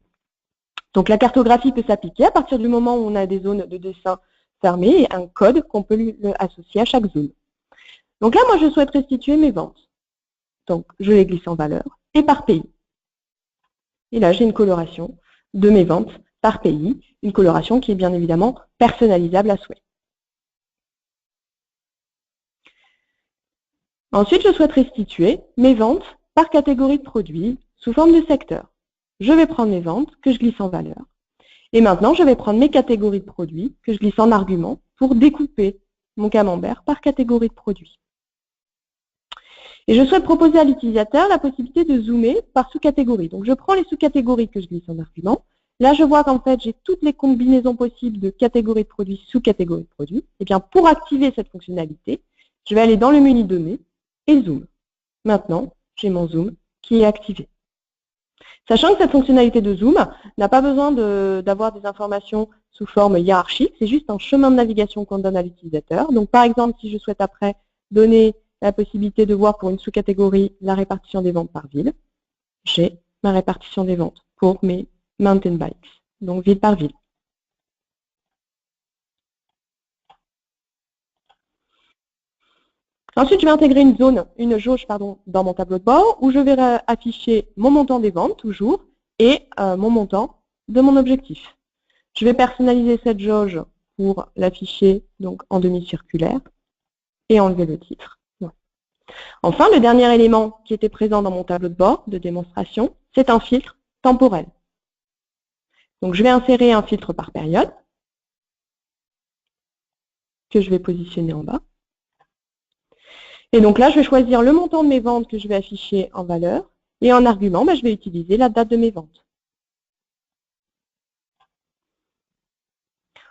Donc la cartographie peut s'appliquer à partir du moment où on a des zones de dessin fermées et un code qu'on peut lui associer à chaque zone. Donc là, moi, je souhaite restituer mes ventes. Donc, je les glisse en valeur et par pays. Et là, j'ai une coloration de mes ventes par pays, une coloration qui est bien évidemment personnalisable à souhait. Ensuite, je souhaite restituer mes ventes par catégorie de produits sous forme de secteur. Je vais prendre mes ventes que je glisse en valeur. Et maintenant, je vais prendre mes catégories de produits que je glisse en argument pour découper mon camembert par catégorie de produits. Et je souhaite proposer à l'utilisateur la possibilité de zoomer par sous-catégorie. Donc, je prends les sous-catégories que je glisse en argument. Là, je vois qu'en fait, j'ai toutes les combinaisons possibles de catégories de produits, sous-catégories de produits. Et bien, pour activer cette fonctionnalité, je vais aller dans le menu Données et Zoom. Maintenant, j'ai mon Zoom qui est activé. Sachant que cette fonctionnalité de Zoom n'a pas besoin d'avoir des informations sous forme hiérarchique, c'est juste un chemin de navigation qu'on donne à l'utilisateur. Donc, par exemple, si je souhaite après donner la possibilité de voir pour une sous-catégorie la répartition des ventes par ville, j'ai ma répartition des ventes pour mes mountain bikes, donc ville par ville. Ensuite, je vais intégrer une jauge dans mon tableau de bord où je vais afficher mon montant des ventes toujours et mon montant de mon objectif. Je vais personnaliser cette jauge pour l'afficher donc en demi-circulaire et enlever le titre. Ouais. Enfin, le dernier élément qui était présent dans mon tableau de bord de démonstration, c'est un filtre temporel. Donc, je vais insérer un filtre par période que je vais positionner en bas. Et donc là, je vais choisir le montant de mes ventes que je vais afficher en valeur. Et en argument, je vais utiliser la date de mes ventes.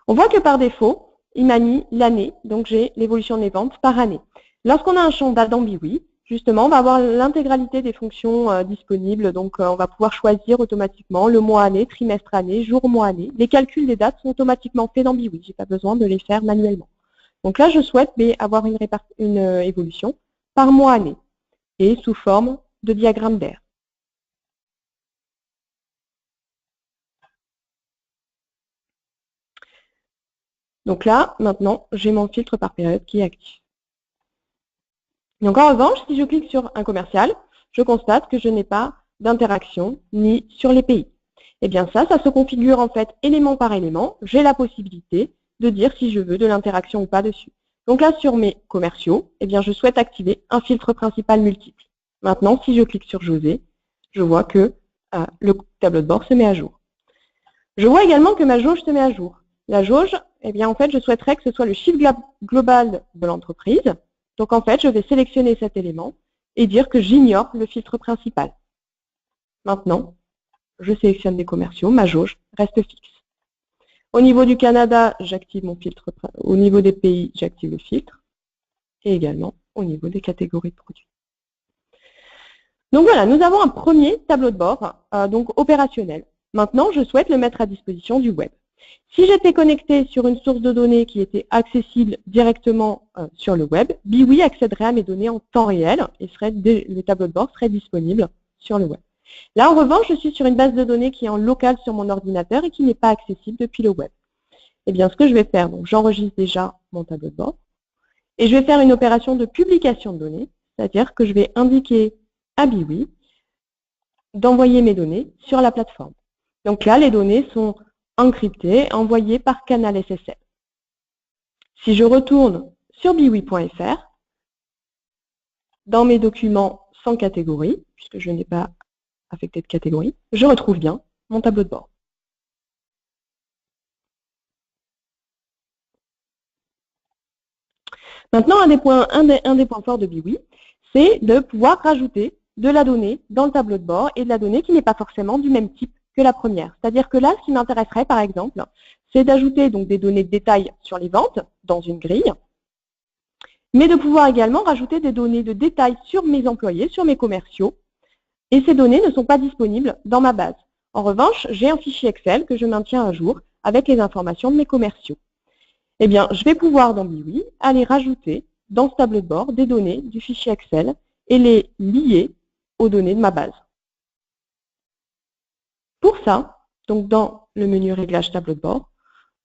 On voit que par défaut, il m'a mis l'année. Donc j'ai l'évolution de mes ventes par année. Lorsqu'on a un champ date dans BIWI, justement, on va avoir l'intégralité des fonctions disponibles. Donc on va pouvoir choisir automatiquement le mois-année, trimestre-année, jour-mois-année. Les calculs des dates sont automatiquement faits dans BIWI. Je n'ai pas besoin de les faire manuellement. Donc là, je souhaite avoir une évolution par mois-année et sous forme de diagramme d'air. Donc là, maintenant, j'ai mon filtre par période qui est actif. Donc en revanche, si je clique sur un commercial, je constate que je n'ai pas d'interaction ni sur les pays. Eh bien ça se configure en fait élément par élément. J'ai la possibilité de dire si je veux de l'interaction ou pas dessus. Donc là, sur mes commerciaux, eh bien, je souhaite activer un filtre principal multiple. Maintenant, si je clique sur José, je vois que le tableau de bord se met à jour. Je vois également que ma jauge se met à jour. La jauge, eh bien, en fait, je souhaiterais que ce soit le chiffre global de l'entreprise. Donc, en fait, je vais sélectionner cet élément et dire que j'ignore le filtre principal. Maintenant, je sélectionne des commerciaux, ma jauge reste fixe. Au niveau du Canada, j'active mon filtre. Au niveau des pays, j'active le filtre. Et également au niveau des catégories de produits. Donc voilà, nous avons un premier tableau de bord donc opérationnel. Maintenant, je souhaite le mettre à disposition du web. Si j'étais connecté sur une source de données qui était accessible directement sur le web, BIWI accéderait à mes données en temps réel et le tableau de bord serait disponible sur le web. Là, en revanche, je suis sur une base de données qui est en local sur mon ordinateur et qui n'est pas accessible depuis le web. Eh bien, ce que je vais faire, donc j'enregistre déjà mon tableau de bord et je vais faire une opération de publication de données, c'est-à-dire que je vais indiquer à BIWI d'envoyer mes données sur la plateforme. Donc là, les données sont encryptées, envoyées par canal SSL. Si je retourne sur biwi.fr, dans mes documents sans catégorie, puisque je n'ai pas affecté de catégorie, je retrouve bien mon tableau de bord. Maintenant, un des points forts de BIWI, c'est de pouvoir rajouter de la donnée dans le tableau de bord et de la donnée qui n'est pas forcément du même type que la première. C'est-à-dire que là, ce qui m'intéresserait, par exemple, c'est d'ajouter donc des données de détail sur les ventes dans une grille, mais de pouvoir également rajouter des données de détail sur mes employés, sur mes commerciaux, et ces données ne sont pas disponibles dans ma base. En revanche, j'ai un fichier Excel que je maintiens à jour avec les informations de mes commerciaux. Eh bien, je vais pouvoir dans BIWI aller rajouter dans ce tableau de bord des données du fichier Excel et les lier aux données de ma base. Pour ça, donc dans le menu Réglages tableau de bord,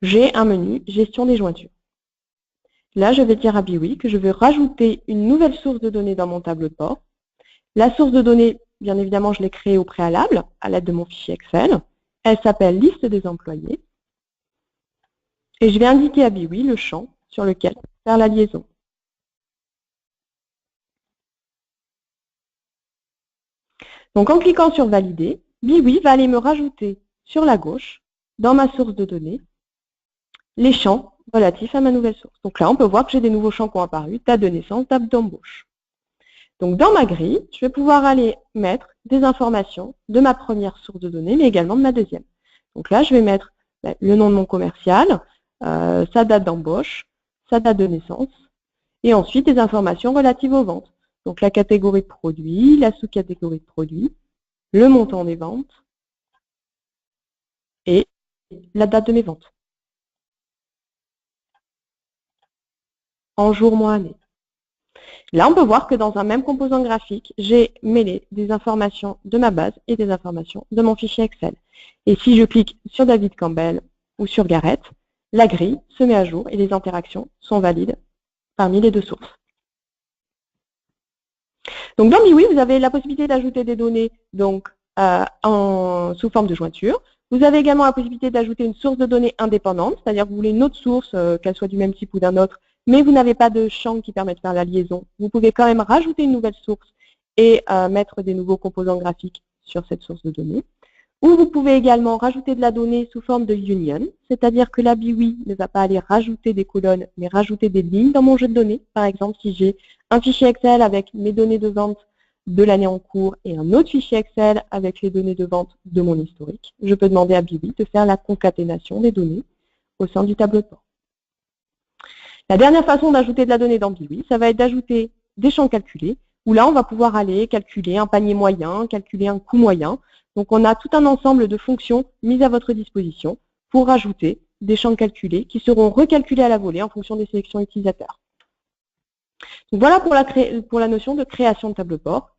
j'ai un menu Gestion des jointures. Là, je vais dire à BIWI que je veux rajouter une nouvelle source de données dans mon tableau de bord. La source de données, bien évidemment, je l'ai créée au préalable à l'aide de mon fichier Excel. Elle s'appelle Liste des employés. Et je vais indiquer à BIWI le champ sur lequel faire la liaison. Donc en cliquant sur Valider, BIWI va aller me rajouter sur la gauche dans ma source de données les champs relatifs à ma nouvelle source. Donc là, on peut voir que j'ai des nouveaux champs qui ont apparu, date de naissance, date d'embauche. Donc dans ma grille, je vais pouvoir aller mettre des informations de ma première source de données, mais également de ma deuxième. Donc là, je vais mettre le nom de mon commercial, sa date d'embauche, sa date de naissance, et ensuite des informations relatives aux ventes. Donc la catégorie de produits, la sous-catégorie de produits, le montant des ventes et la date de mes ventes. En jour, mois, année. Là, on peut voir que dans un même composant graphique, j'ai mêlé des informations de ma base et des informations de mon fichier Excel. Et si je clique sur David Campbell ou sur Gareth, la grille se met à jour et les interactions sont valides parmi les deux sources. Donc dans MiWi, vous avez la possibilité d'ajouter des données donc, sous forme de jointure. Vous avez également la possibilité d'ajouter une source de données indépendante, c'est-à-dire que vous voulez une autre source, qu'elle soit du même type ou d'un autre, mais vous n'avez pas de champ qui permet de faire la liaison. Vous pouvez quand même rajouter une nouvelle source et mettre des nouveaux composants graphiques sur cette source de données. Ou vous pouvez également rajouter de la donnée sous forme de union, c'est-à-dire que la BIWI ne va pas aller rajouter des colonnes, mais rajouter des lignes dans mon jeu de données. Par exemple, si j'ai un fichier Excel avec mes données de vente de l'année en cours et un autre fichier Excel avec les données de vente de mon historique, je peux demander à BIWI de faire la concaténation des données au sein du tableau de bord. La dernière façon d'ajouter de la donnée dans BIWI, ça va être d'ajouter des champs calculés, où là, on va pouvoir aller calculer un panier moyen, calculer un coût moyen. Donc, on a tout un ensemble de fonctions mises à votre disposition pour rajouter des champs calculés qui seront recalculés à la volée en fonction des sélections utilisateurs. Donc, voilà pour la notion de création de tableau de bord.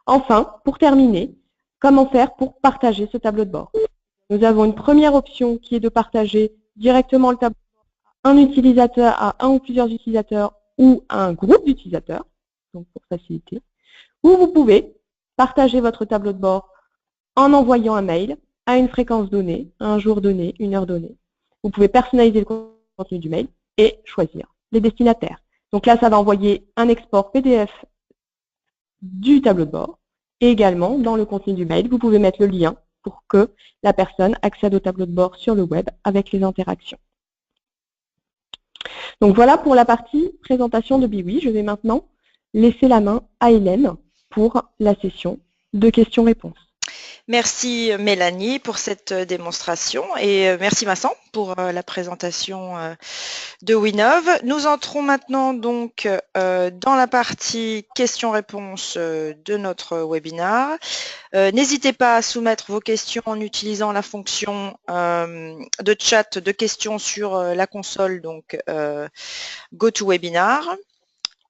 Enfin, pour terminer, comment faire pour partager ce tableau de bord? Nous avons une première option qui est de partager directement le tableau de bord à un utilisateur, à un ou plusieurs utilisateurs ou à un groupe d'utilisateurs, donc pour faciliter. Ou vous pouvez partager votre tableau de bord en envoyant un mail à une fréquence donnée, à un jour donné, une heure donnée. Vous pouvez personnaliser le contenu du mail et choisir les destinataires. Donc là, ça va envoyer un export PDF du tableau de bord. Et également, dans le contenu du mail, vous pouvez mettre le lien pour que la personne accède au tableau de bord sur le web avec les interactions. Donc voilà pour la partie présentation de BIWI. Je vais maintenant laisser la main à Hélène pour la session de questions-réponses. Merci Mélanie pour cette démonstration et merci Vincent pour la présentation de Winov. Nous entrons maintenant donc dans la partie questions-réponses de notre webinaire. N'hésitez pas à soumettre vos questions en utilisant la fonction de chat de questions sur la console donc GoToWebinar.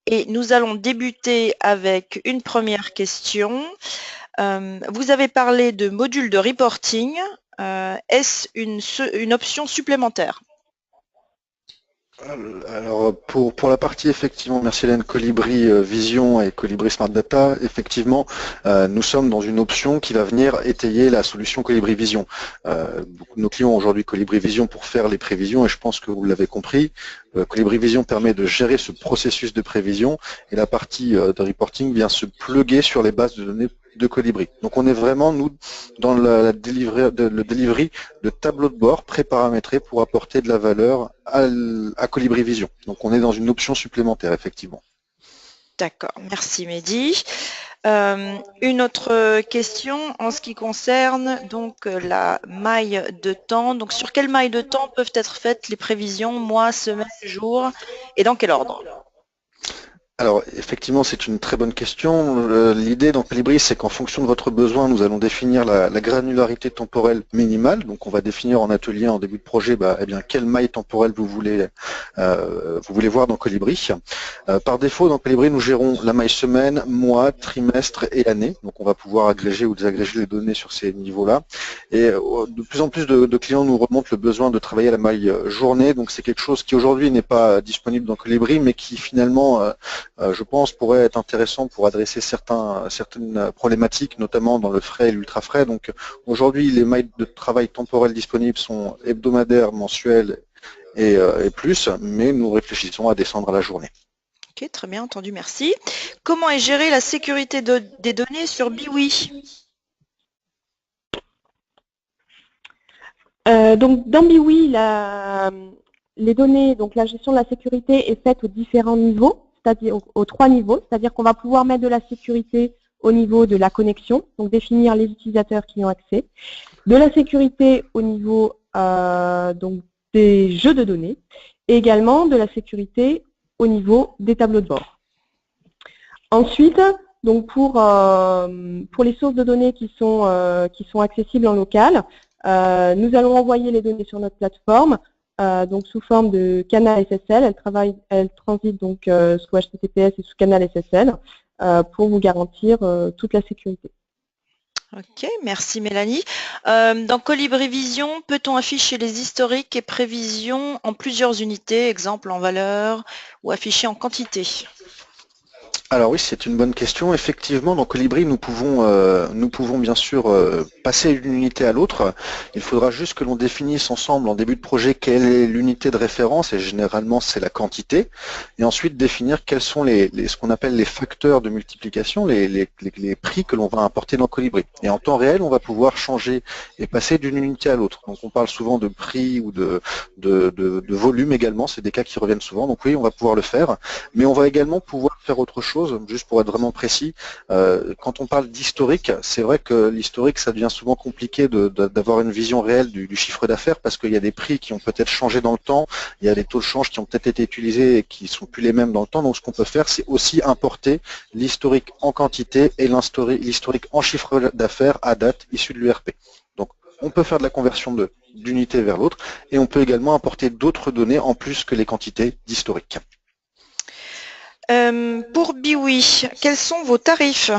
Et nous allons débuter avec une première question. Vous avez parlé de module de reporting. Est-ce une option supplémentaire? Alors pour la partie effectivement, merci Hélène, Colibri Vision et Colibri Smart Data, effectivement nous sommes dans une option qui va venir étayer la solution Colibri Vision. Beaucoup de nos clients ont aujourd'hui Colibri Vision pour faire les prévisions et je pense que vous l'avez compris, Colibri Vision permet de gérer ce processus de prévision et la partie de reporting vient se plugger sur les bases de données de Colibri. Donc on est vraiment, nous, dans le delivery de tableau de bord pré-paramétré pour apporter de la valeur à Colibri Vision. Donc on est dans une option supplémentaire, effectivement. D'accord, merci Mehdi. Une autre question en ce qui concerne donc la maille de temps. Donc sur quelle maille de temps peuvent être faites les prévisions, mois, semaines, jours et dans quel ordre? Alors effectivement c'est une très bonne question. L'idée dans Colibri c'est qu'en fonction de votre besoin nous allons définir la granularité temporelle minimale. Donc on va définir en atelier en début de projet eh bien, quelle maille temporelle vous voulez voir dans Colibri. Par défaut dans Colibri nous gérons la maille semaine, mois, trimestre et année. Donc on va pouvoir agréger ou désagréger les données sur ces niveaux-là. Et de plus en plus de clients nous remontent le besoin de travailler à la maille journée. Donc c'est quelque chose qui aujourd'hui n'est pas disponible dans Colibri mais qui finalement je pense pourrait être intéressant pour adresser certaines problématiques, notamment dans le frais et l'ultra frais. Donc aujourd'hui, les mailles de travail temporelles disponibles sont hebdomadaires, mensuelles et plus, mais nous réfléchissons à descendre à la journée. Ok, très bien entendu, merci. Comment est gérée la sécurité des données sur BIWI? Donc dans BIWI, les données, donc la gestion de la sécurité est faite aux différents niveaux, c'est-à-dire aux 3 niveaux, c'est-à-dire qu'on va pouvoir mettre de la sécurité au niveau de la connexion, donc définir les utilisateurs qui y ont accès, de la sécurité au niveau donc des jeux de données, et également de la sécurité au niveau des tableaux de bord. Ensuite, donc pour les sources de données qui sont accessibles en local, nous allons envoyer les données sur notre plateforme, donc sous forme de canal SSL. Elle transite donc sous HTTPS et sous canal SSL pour vous garantir toute la sécurité. Ok, merci Mélanie. Dans Colibri Vision, peut-on afficher les historiques et prévisions en plusieurs unités, exemple en valeur ou afficher en quantité? Alors oui, c'est une bonne question. Effectivement, dans Colibri, nous pouvons bien sûr passer d'une unité à l'autre. Il faudra juste que l'on définisse ensemble en début de projet quelle est l'unité de référence, et généralement c'est la quantité, et ensuite définir quels sont ce qu'on appelle les facteurs de multiplication, les prix que l'on va importer dans Colibri. Et en temps réel, on va pouvoir changer et passer d'une unité à l'autre. Donc on parle souvent de prix ou de volume également, c'est des cas qui reviennent souvent. Donc oui, on va pouvoir le faire, mais on va également pouvoir faire autre chose. Juste pour être vraiment précis, quand on parle d'historique, c'est vrai que l'historique, ça devient souvent compliqué d'avoir une vision réelle du chiffre d'affaires, parce qu'il y a des prix qui ont peut-être changé dans le temps, il y a des taux de change qui ont peut-être été utilisés et qui ne sont plus les mêmes dans le temps. Donc ce qu'on peut faire, c'est aussi importer l'historique en quantité et l'historique en chiffre d'affaires à date issu de l'URP. Donc on peut faire de la conversion d'unité vers l'autre, et on peut également importer d'autres données en plus que les quantités d'historique. Pour BIWI, quels sont vos tarifs?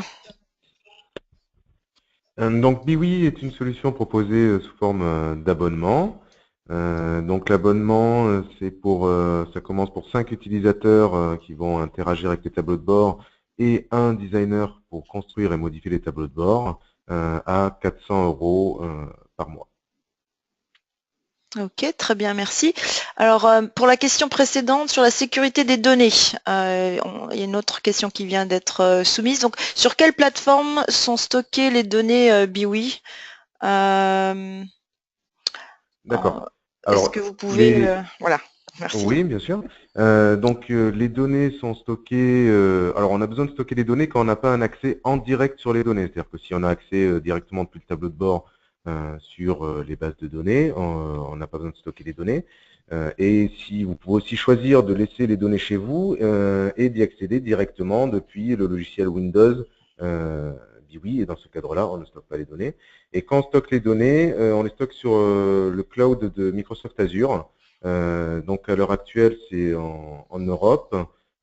Donc BIWI est une solution proposée sous forme d'abonnement. Donc l'abonnement, ça commence pour 5 utilisateurs qui vont interagir avec les tableaux de bord et un designer pour construire et modifier les tableaux de bord à 400 € par mois. Ok, très bien, merci. Alors, pour la question précédente sur la sécurité des données, il y a une autre question qui vient d'être soumise. Donc, sur quelle plateforme sont stockées les données BIWI? D'accord. Est-ce que vous pouvez... voilà, merci. Oui, bien sûr. Donc, les données sont stockées... alors, on a besoin de stocker les données quand on n'a pas un accès en direct sur les données. C'est-à-dire que si on a accès directement depuis le tableau de bord sur les bases de données, on n'a pas besoin de stocker les données. Et si vous pouvez aussi choisir de laisser les données chez vous et d'y accéder directement depuis le logiciel Windows BIWI, et dans ce cadre-là, on ne stocke pas les données. Et quand on stocke les données, on les stocke sur le cloud de Microsoft Azure. Donc à l'heure actuelle, c'est en Europe,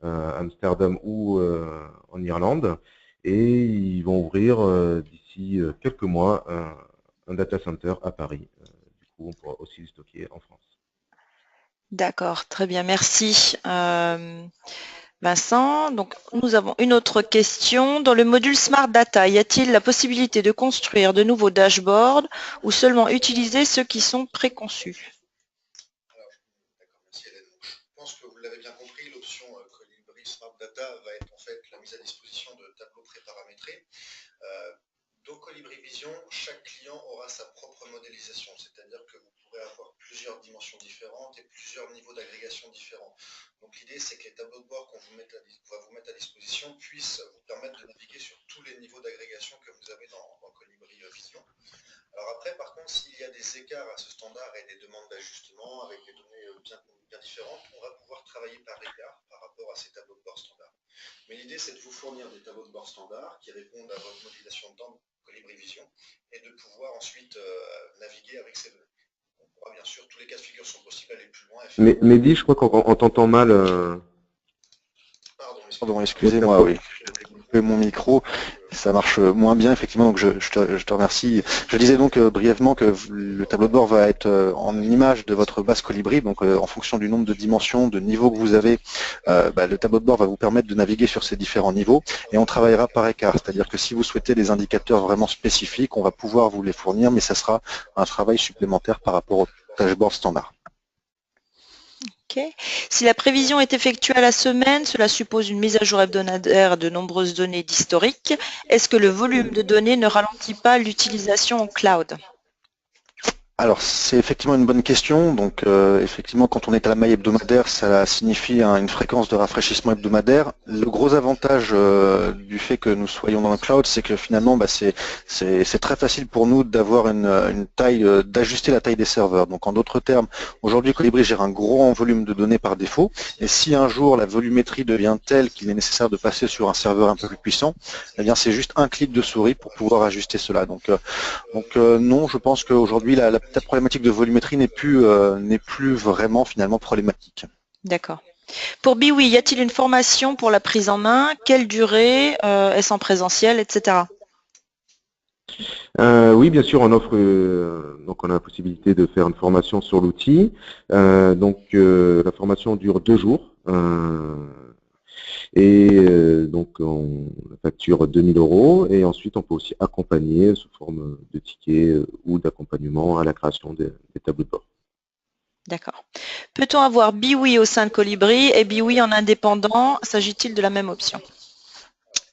Amsterdam ou en Irlande, et ils vont ouvrir d'ici quelques mois un data center à Paris. Du coup, on pourra aussi le stocker en France. D'accord, très bien, merci. Vincent, donc nous avons une autre question. Dans le module Smart Data, y a-t-il la possibilité de construire de nouveaux dashboards ou seulement utiliser ceux qui sont préconçus? Alors, d'accord, merci Hélène. Je pense que vous l'avez bien compris, l'option Colibri Smart Data va être en fait la mise à disposition de tableaux préparamétrés. Dans Colibri Vision, chaque client aura sa propre modélisation, c'est-à-dire que vous pourrez avoir plusieurs dimensions différentes et plusieurs niveaux d'agrégation différents. Donc l'idée, c'est que les tableaux de bord qu'on va vous mettre à disposition puissent vous permettre de naviguer sur tous les niveaux d'agrégation que vous avez dans Colibri Vision. Alors après, par contre, s'il y a des écarts à ce standard et des demandes d'ajustement avec des données bien différentes, on va pouvoir travailler par écart par rapport à ces tableaux de bord standards. Mais l'idée, c'est de vous fournir des tableaux de bord standards qui répondent à votre modélisation dans Colibri Vision et de pouvoir ensuite naviguer avec ces données. On pourra bien sûr, tous les cas de figure sont possibles, aller plus loin. Mais Mehdi, je crois qu'on t'entend mal. Pardon, excusez-moi, oui. J'ai coupé mon micro, ça marche moins bien, effectivement, donc je te remercie. Je disais donc brièvement que le tableau de bord va être en image de votre base Colibri, donc en fonction du nombre de dimensions, de niveaux que vous avez, le tableau de bord va vous permettre de naviguer sur ces différents niveaux, et on travaillera par écart, c'est-à-dire que si vous souhaitez des indicateurs vraiment spécifiques, on va pouvoir vous les fournir, mais ça sera un travail supplémentaire par rapport au dashboard standard. Okay. Si la prévision est effectuée à la semaine, cela suppose une mise à jour hebdomadaire de nombreuses données d'historique. Est-ce que le volume de données ne ralentit pas l'utilisation en cloud? Alors, c'est effectivement une bonne question. Donc, effectivement, quand on est à la maille hebdomadaire, ça signifie une fréquence de rafraîchissement hebdomadaire. Le gros avantage du fait que nous soyons dans le cloud, c'est que finalement, c'est très facile pour nous d'avoir une taille, d'ajuster la taille des serveurs. Donc, en d'autres termes, aujourd'hui, Colibri gère un gros volume de données par défaut. Et si un jour la volumétrie devient telle qu'il est nécessaire de passer sur un serveur un peu plus puissant, eh bien, c'est juste un clic de souris pour pouvoir ajuster cela. Donc, non, je pense qu'aujourd'hui, la problématique de volumétrie n'est plus vraiment finalement problématique. D'accord. Pour Biwi, y a-t-il une formation pour la prise en main? Quelle durée? Est-ce en présentiel, etc. Oui, bien sûr, on offre, donc on a la possibilité de faire une formation sur l'outil. La formation dure 2 jours. Donc on facture 2 000 € et ensuite on peut aussi accompagner sous forme de tickets ou d'accompagnement à la création des tableaux de bord. D'accord. Peut-on avoir Biwi au sein de Colibri et Biwi en indépendant? S'agit-il de la même option?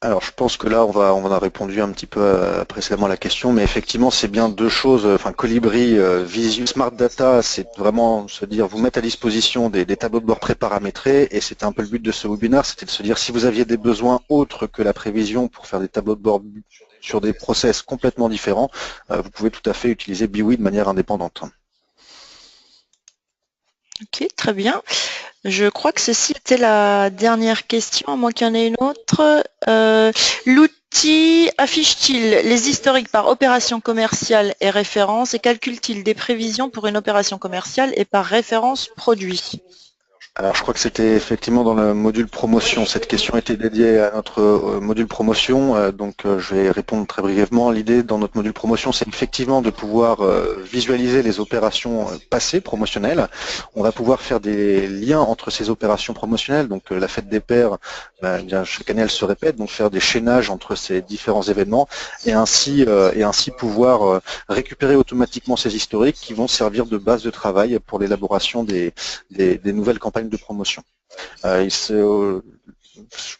Alors, je pense que là, on a répondu un petit peu précédemment à la question, mais effectivement, c'est bien deux choses. Enfin, Colibri, Visu, Smart Data, c'est vraiment se dire, vous mettre à disposition des tableaux de bord pré-paramétrés, et c'était un peu le but de ce webinaire, c'était de se dire, si vous aviez des besoins autres que la prévision pour faire des tableaux de bord sur des process complètement différents, vous pouvez tout à fait utiliser Biwi de manière indépendante. Ok, très bien. Je crois que ceci était la dernière question, à moins qu'il y en ait une autre. L'outil affiche-t-il les historiques par opération commerciale et référence et calcule-t-il des prévisions pour une opération commerciale et par référence produit? Alors, je crois que c'était effectivement dans le module promotion. Cette question était dédiée à notre module promotion, je vais répondre très brièvement. L'idée dans notre module promotion, c'est effectivement de pouvoir visualiser les opérations passées promotionnelles. On va pouvoir faire des liens entre ces opérations promotionnelles. Donc, la fête des pères, bien, chaque année, elle se répète. Donc, faire des chaînages entre ces différents événements et ainsi pouvoir récupérer automatiquement ces historiques qui vont servir de base de travail pour l'élaboration des nouvelles campagnes de promotion. Je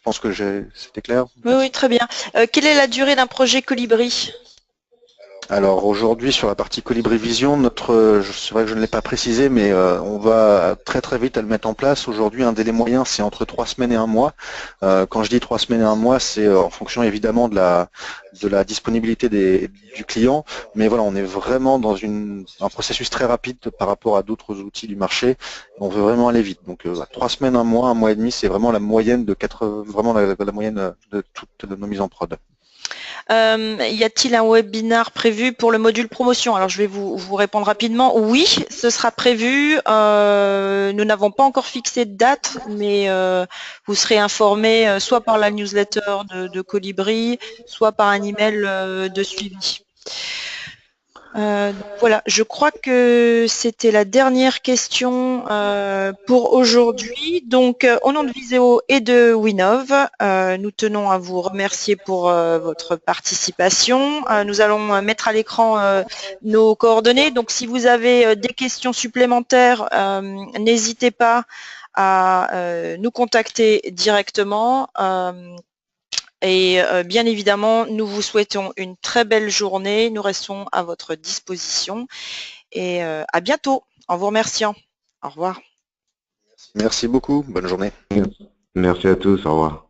pense que c'était clair. Oui, oui, très bien. Quelle est la durée d'un projet Colibri? Alors aujourd'hui sur la partie Colibri Vision, c'est vrai que je ne l'ai pas précisé, mais on va très très vite à le mettre en place. Aujourd'hui, un délai moyen, c'est entre 3 semaines et 1 mois. Quand je dis 3 semaines et 1 mois, c'est en fonction évidemment de la disponibilité du client. Mais voilà, on est vraiment dans un processus très rapide par rapport à d'autres outils du marché. On veut vraiment aller vite. Donc 3 semaines, 1 mois et demi, c'est vraiment la moyenne vraiment la moyenne de toutes nos mises en prod. Y a-t-il un webinar prévu pour le module promotion? Alors je vais vous répondre rapidement. Oui, ce sera prévu. Nous n'avons pas encore fixé de date, mais vous serez informé soit par la newsletter de Colibri, soit par un email de suivi. Voilà, je crois que c'était la dernière question pour aujourd'hui. Donc, au nom de Viséo et de Winov, nous tenons à vous remercier pour votre participation. Nous allons mettre à l'écran nos coordonnées. Donc, si vous avez des questions supplémentaires, n'hésitez pas à nous contacter directement. Et bien évidemment, nous vous souhaitons une très belle journée. Nous restons à votre disposition et à bientôt en vous remerciant. Au revoir. Merci beaucoup. Bonne journée. Merci à tous. Au revoir.